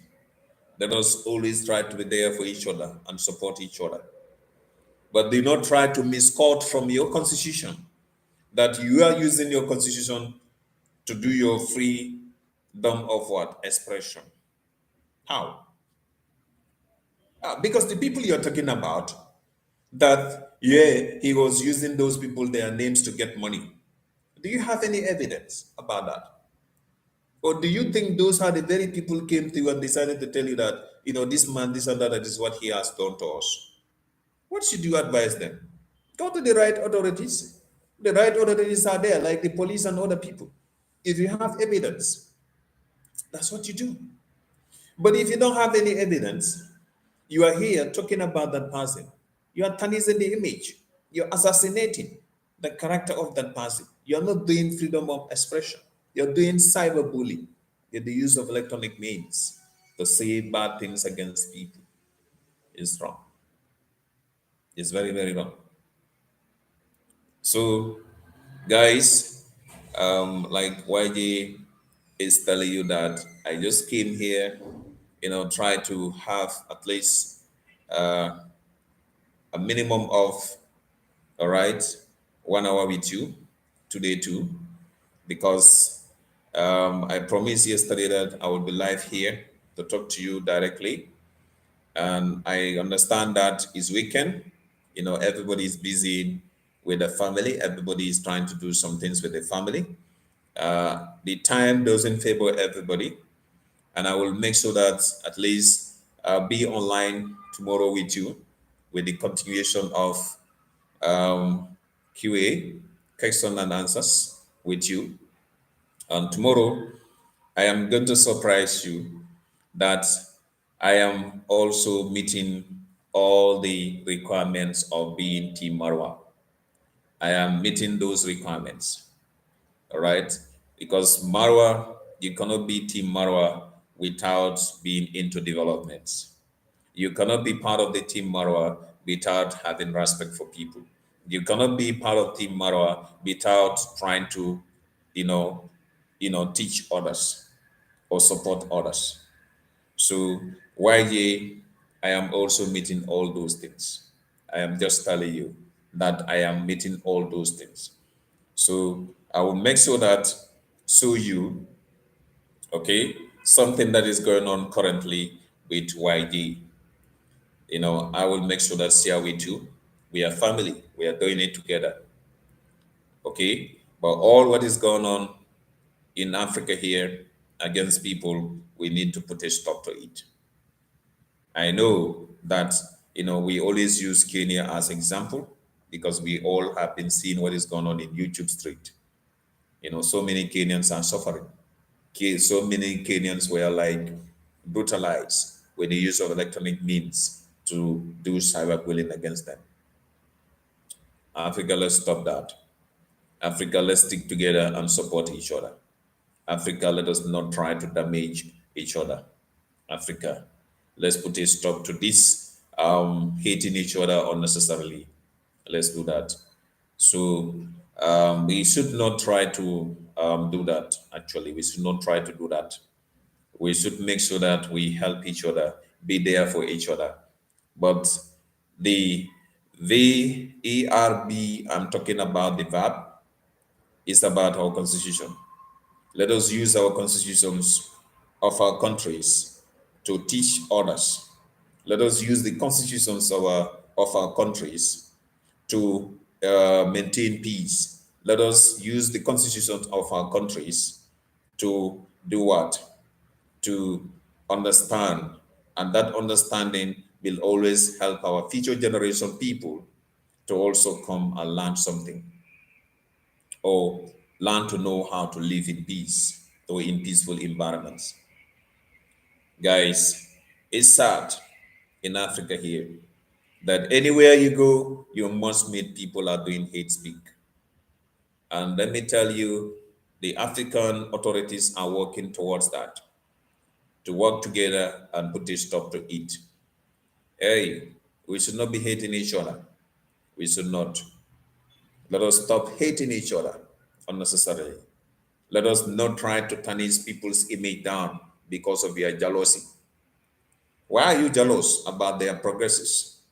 Let us always try to be there for each other and support each other. But do not try to misquote from your constitution that you are using your constitution to do your freedom of what? Expression. How? Because the people you're talking about, that, yeah, he was using those people, their names to get money. Do you have any evidence about that? Or do you think those are the very people came to you and decided to tell you that, this man, this and that, that is what he has done to us? What should you advise them? Go to the right authorities. The right authorities are there, like the police and other people. If you have evidence, that's what you do. But if you don't have any evidence, you are here talking about that person. You are tarnishing the image. You're assassinating the character of that person. You're not doing freedom of expression. You're doing cyberbullying. The use of electronic means to say bad things against people is wrong. It's very, very wrong. So, guys, like YJ is telling you that I just came here, try to have at least a minimum of, all right, 1 hour with you today too, because I promised yesterday that I would be live here to talk to you directly. And I understand that it's weekend, everybody is busy with the family, everybody is trying to do some things with the family. The time doesn't favor everybody, and I will make sure that at least I'll be online tomorrow with you with the continuation of QA, question and answers with you. And tomorrow, I am going to surprise you that I am also meeting all the requirements of being Team Marwa. I am meeting those requirements, all right? Because Marwa, you cannot be Team Marwa without being into development. You cannot be part of the Team Marwa without having respect for people. You cannot be part of Team Marwa without trying to, you know, teach others or support others. So YJ, I am also meeting all those things. I am just telling you that I am meeting all those things. So I will make sure that so you, okay, something that is going on currently with YG, I will make sure that share with you. We are family. We are doing it together. Okay. But all what is going on in Africa here against people, we need to put a stop to it. I know that we always use Kenya as example because we all have been seeing what is going on in YouTube Street. So many Kenyans are suffering. So many Kenyans were like brutalized with the use of electronic means to do cyberbullying against them. Africa, let's stop that. Africa, let's stick together and support each other. Africa, let us not try to damage each other. Africa, let's put a stop to this hating each other unnecessarily. Let's do that. So we should not try to do that. Actually, we should not try to do that. We should make sure that we help each other, be there for each other. But the VERB, I'm talking about the verb, is about our constitution. Let us use our constitutions of our countries to teach others. Let us use the constitutions of our countries to maintain peace. Let us use the constitutions of our countries to do what? To understand. And that understanding will always help our future generation people to also come and learn something or learn to know how to live in peace or in peaceful environments. Guys, it's sad in Africa here that anywhere you go, you must meet people are doing hate speak. And let me tell you, the African authorities are working towards that, to work together and put a stop to it. Hey, we should not be hating each other. We should not. Let us stop hating each other unnecessarily. Let us not try to tarnish people's image down because of their jealousy. Why are you jealous about their progresses?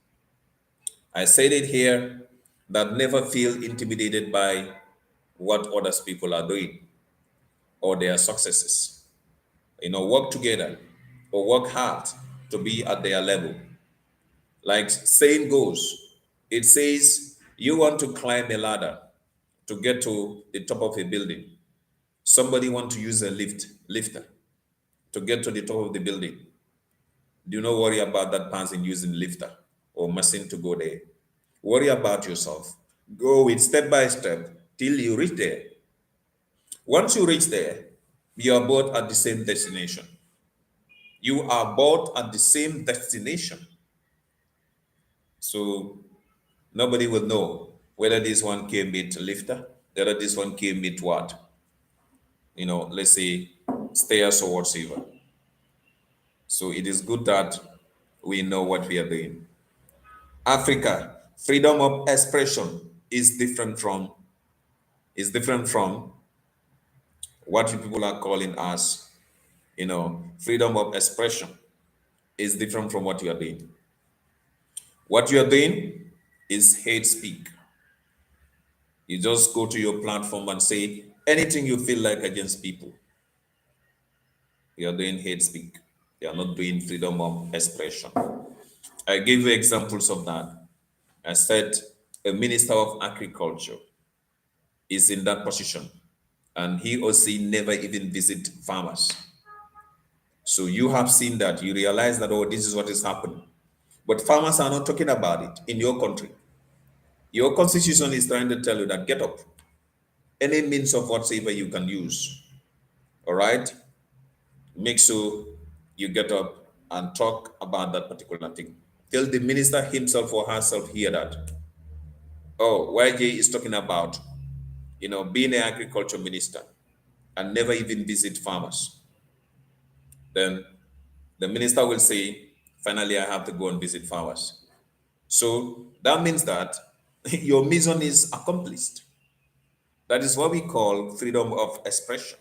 I said it here that never feel intimidated by what others people are doing or their successes. Work together or work hard to be at their level. Like saying goes, it says you want to climb a ladder to get to the top of a building. Somebody want to use a lifter to get to the top of the building. Do not worry about that person using lifter or machine to go there. Worry about yourself. Go with step by step till you reach there. Once you reach there, you are both at the same destination. You are both at the same destination. So nobody will know whether this one came with lifter, whether this one came with what, let's say stairs or whatsoever. So it is good that we know what we are doing. Africa, freedom of expression is different from what you people are calling us, freedom of expression is different from what you are doing. What you are doing is hate speak. You just go to your platform and say anything you feel like against people. You are doing hate speak. You are not doing freedom of expression. I gave you examples of that. I said a minister of agriculture is in that position and he or she never even visit farmers. So you have seen that, you realize that, oh, this is what is happening. But farmers are not talking about it in your country. Your constitution is trying to tell you that get up. Any means of whatsoever you can use. All right? Make sure you get up and talk about that particular thing. Tell the minister himself or herself hear that. Oh, YJ is talking about, being an agriculture minister and never even visit farmers. Then the minister will say, finally, I have to go and visit farmers. So that means that your mission is accomplished. That is what we call freedom of expression.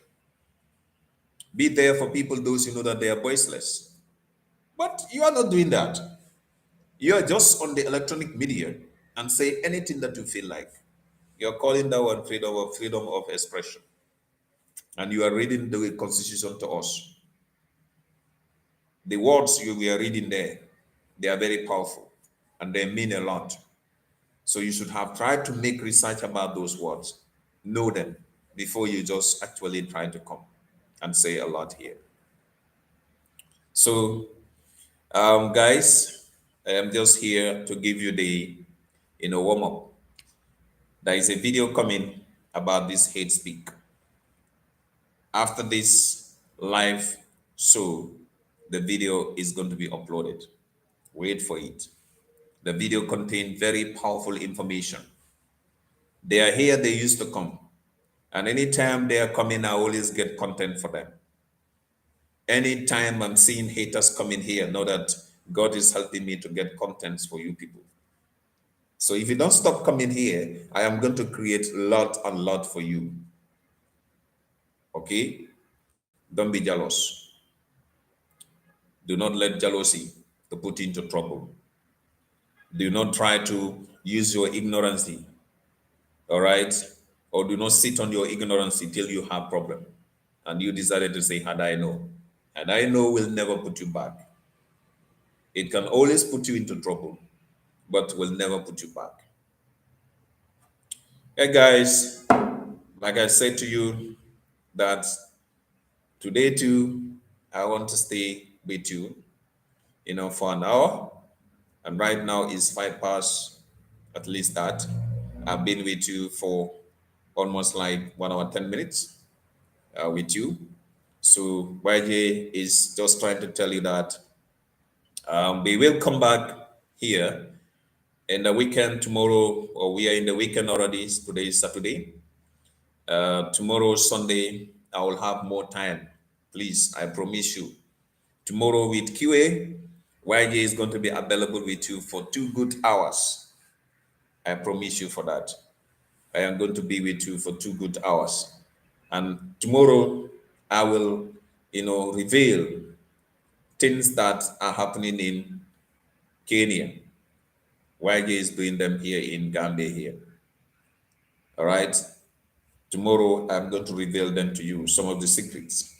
Be there for people, those who know that they are voiceless. But you are not doing that. You are just on the electronic media and say anything that you feel like. You're calling that one freedom of expression. And you are reading the constitution to us. The words we are reading there, they are very powerful and they mean a lot. So you should have tried to make research about those words, know them before you just actually try to come and say a lot here. So, guys, I am just here to give you the, warm up. There is a video coming about this hate speak. After this live show, the video is going to be uploaded. Wait for it. The video contains very powerful information. They are here, they used to come. And anytime they are coming, I always get content for them. Anytime I'm seeing haters coming here, know that God is helping me to get contents for you people. So if you don't stop coming here, I am going to create lot and lot for you. Okay? Don't be jealous. Do not let jealousy to put you into trouble. Do not try to use your ignorance, all right? Or do not sit on your ignorance till you have problem. And you decided to say, had I know. Had I know will never put you back. It can always put you into trouble, but will never put you back. Hey guys, like I said to you, that today too, I want to stay with you, for an hour. And right now is 5 past, at least that. I've been with you for almost like 1 hour, 10 minutes with you. So YJ is just trying to tell you that we will come back here in the weekend tomorrow, or we are in the weekend already. Today is Saturday. Tomorrow, Sunday, I will have more time. Please, I promise you. Tomorrow with QA, YJ is going to be available with you for 2 good hours. I promise you for that. I am going to be with you for 2 good hours. And tomorrow, I will, reveal things that are happening in Kenya. YJ is doing them here in Gambia here. All right. Tomorrow, I'm going to reveal them to you, some of the secrets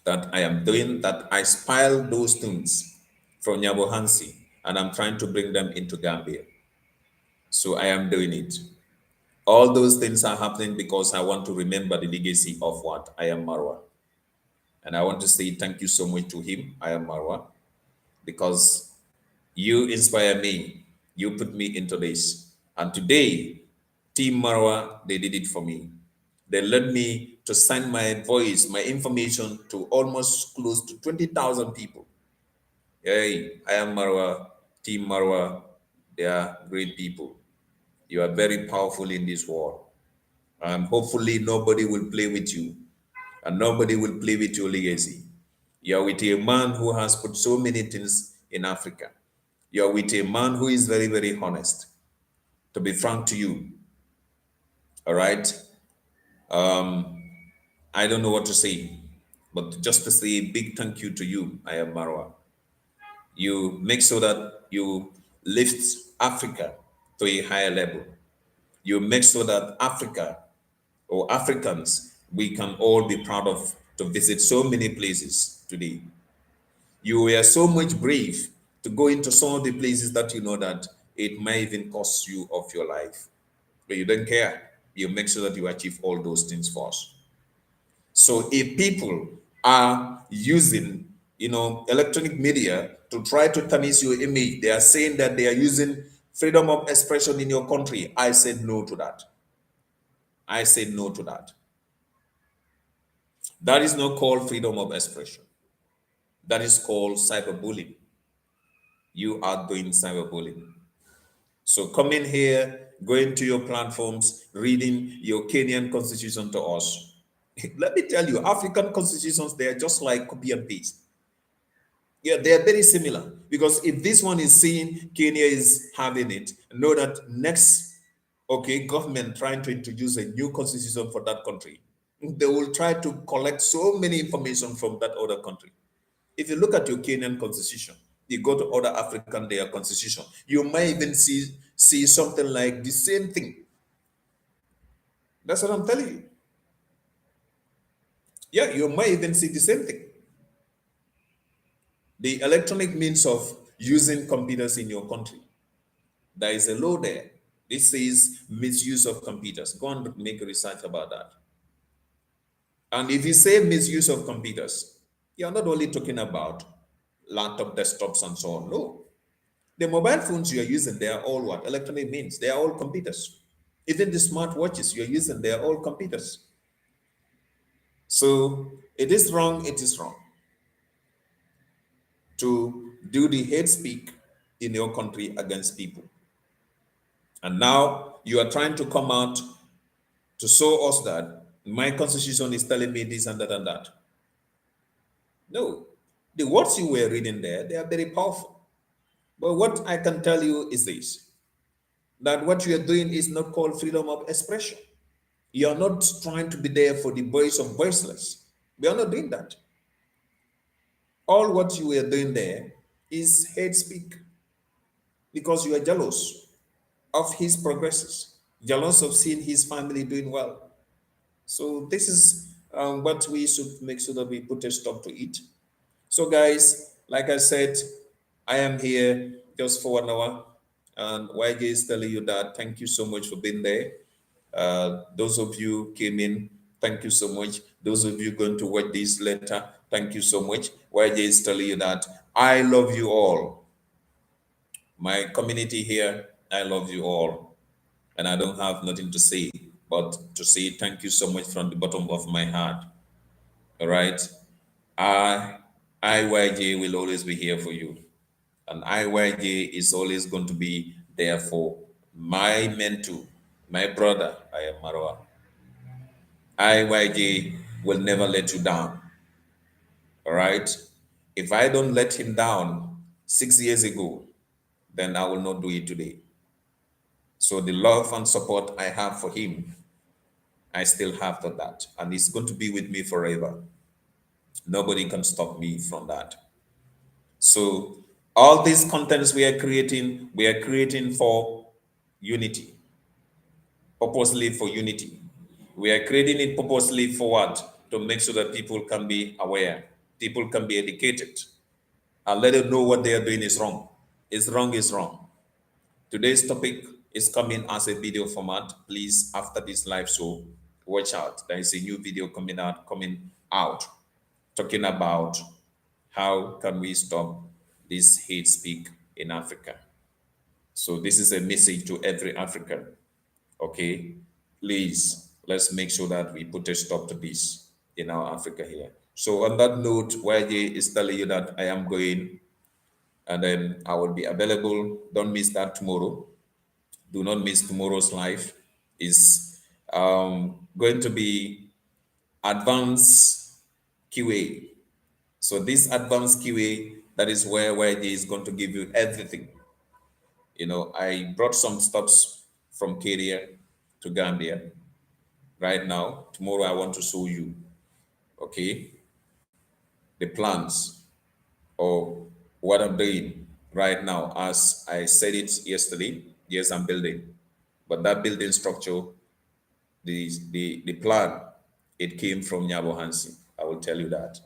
that I am doing, that I spile those things from Nyabohansi, and I'm trying to bring them into Gambia. So I am doing it. All those things are happening because I want to remember the legacy of what I am Marwa. And I want to say thank you so much to him, I am Marwa, because you inspire me. You put me into this. And today, Team Marwa, they did it for me. They led me to send my voice, my information to almost close to 20,000 people. Hey, I am Marwa, Team Marwa. They are great people. You are very powerful in this world. And hopefully nobody will play with you and nobody will play with your legacy. You're with a man who has put so many things in Africa. You're with a man who is very, very honest. To be frank to you, all right? Um, I don't know what to say, but just to say a big thank you to you, I am Marwa. You make so that you lift Africa to a higher level. You make so that Africa or Africans, we can all be proud of to visit so many places today. You were so much brave to go into some of the places that you know that it might even cost you of your life. But you don't care. You make sure that you achieve all those things first. So if people are using, electronic media to try to tarnish your image, they are saying that they are using freedom of expression in your country. I said no to that. I said no to that. That is not called freedom of expression. That is called cyberbullying. You are doing cyberbullying. So coming here, going to your platforms, reading your Kenyan constitution to us. Let me tell you, African constitutions, they are just like copy and paste. Yeah, they are very similar. Because if this one is seeing Kenya is having it, know that next, okay, government trying to introduce a new constitution for that country, they will try to collect so many information from that other country. If you look at your Kenyan constitution, you go to other African their constitution, you might even see something like the same thing. That's what I'm telling you. Yeah, you might even see the same thing. The electronic means of using computers in your country. There is a law there. This says misuse of computers. Go and make a research about that. And if you say misuse of computers, you're not only talking about laptop, desktops, and so on. No. The mobile phones you are using, they are all what? Electronic means. They are all computers. Even the smartwatches you are using, they are all computers. So it is wrong, to do the hate speak in your country against people. And now you are trying to come out to show us that my constitution is telling me this and that and that. No, the words you were reading there, they are very powerful. But what I can tell you is this. that what you are doing is not called freedom of expression. You are not trying to be there for the voice of voiceless. We are not doing that. All what you are doing there is hate speak because you are jealous of his progresses, jealous of seeing his family doing well. So this is what we should make sure that we put a stop to it. So guys, like I said, I am here just for 1 hour, and YJ is telling you that thank you so much for being there. Those of you came in, thank you so much. Those of you going to watch this later, thank you so much. YJ is telling you that I love you all. My community here, I love you all. And I don't have nothing to say, but to say thank you so much from the bottom of my heart. All right. I, IYJ will always be here for you. And IYJ is always going to be there for my mentor, my brother, I am Marwa. IYJ will never let you down. All right. If I don't let him down 6 years ago, then I will not do it today. So the love and support I have for him, I still have to that. And it's going to be with me forever. Nobody can stop me from that. So all these contents we are creating for unity, purposely for unity. We are creating it purposely for what? To make sure that people can be aware, people can be educated, and let them know what they are doing is wrong. Is wrong is wrong. Today's topic is coming as a video format. Please, after this live show, watch out. There is a new video coming out, talking about how can we stop this hate speak in Africa. So this is a message to every African. Okay, please let's make sure that we put a stop to this in our Africa here. So on that note, YJ is telling you that I am going, and then I will be available. Don't miss that tomorrow. Do not miss tomorrow's live. Is going to be advanced QA. So this advanced QA, that is where YJ is going to give you everything. I brought some stops from Kenya to Gambia right now. Tomorrow I want to show you, okay, the plans or what I'm doing right now. As I said it yesterday, yes, I'm building, but that building structure, the plan, it came from Nyabo Hansi. I will tell you that.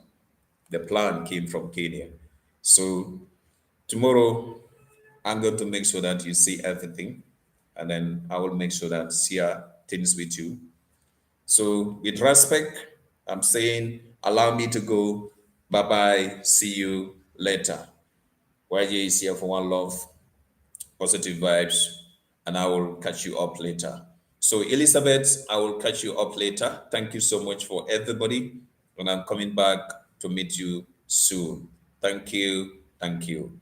The plan came from Kenya. So tomorrow I'm going to make sure that you see everything, and then I will make sure that share things with you. So, with respect, I'm saying, allow me to go. Bye bye. See you later. YJ is here for one love, positive vibes, and I will catch you up later. So, Elizabeth, I will catch you up later. Thank you so much for everybody. And I'm coming back to meet you soon. Thank you. Thank you.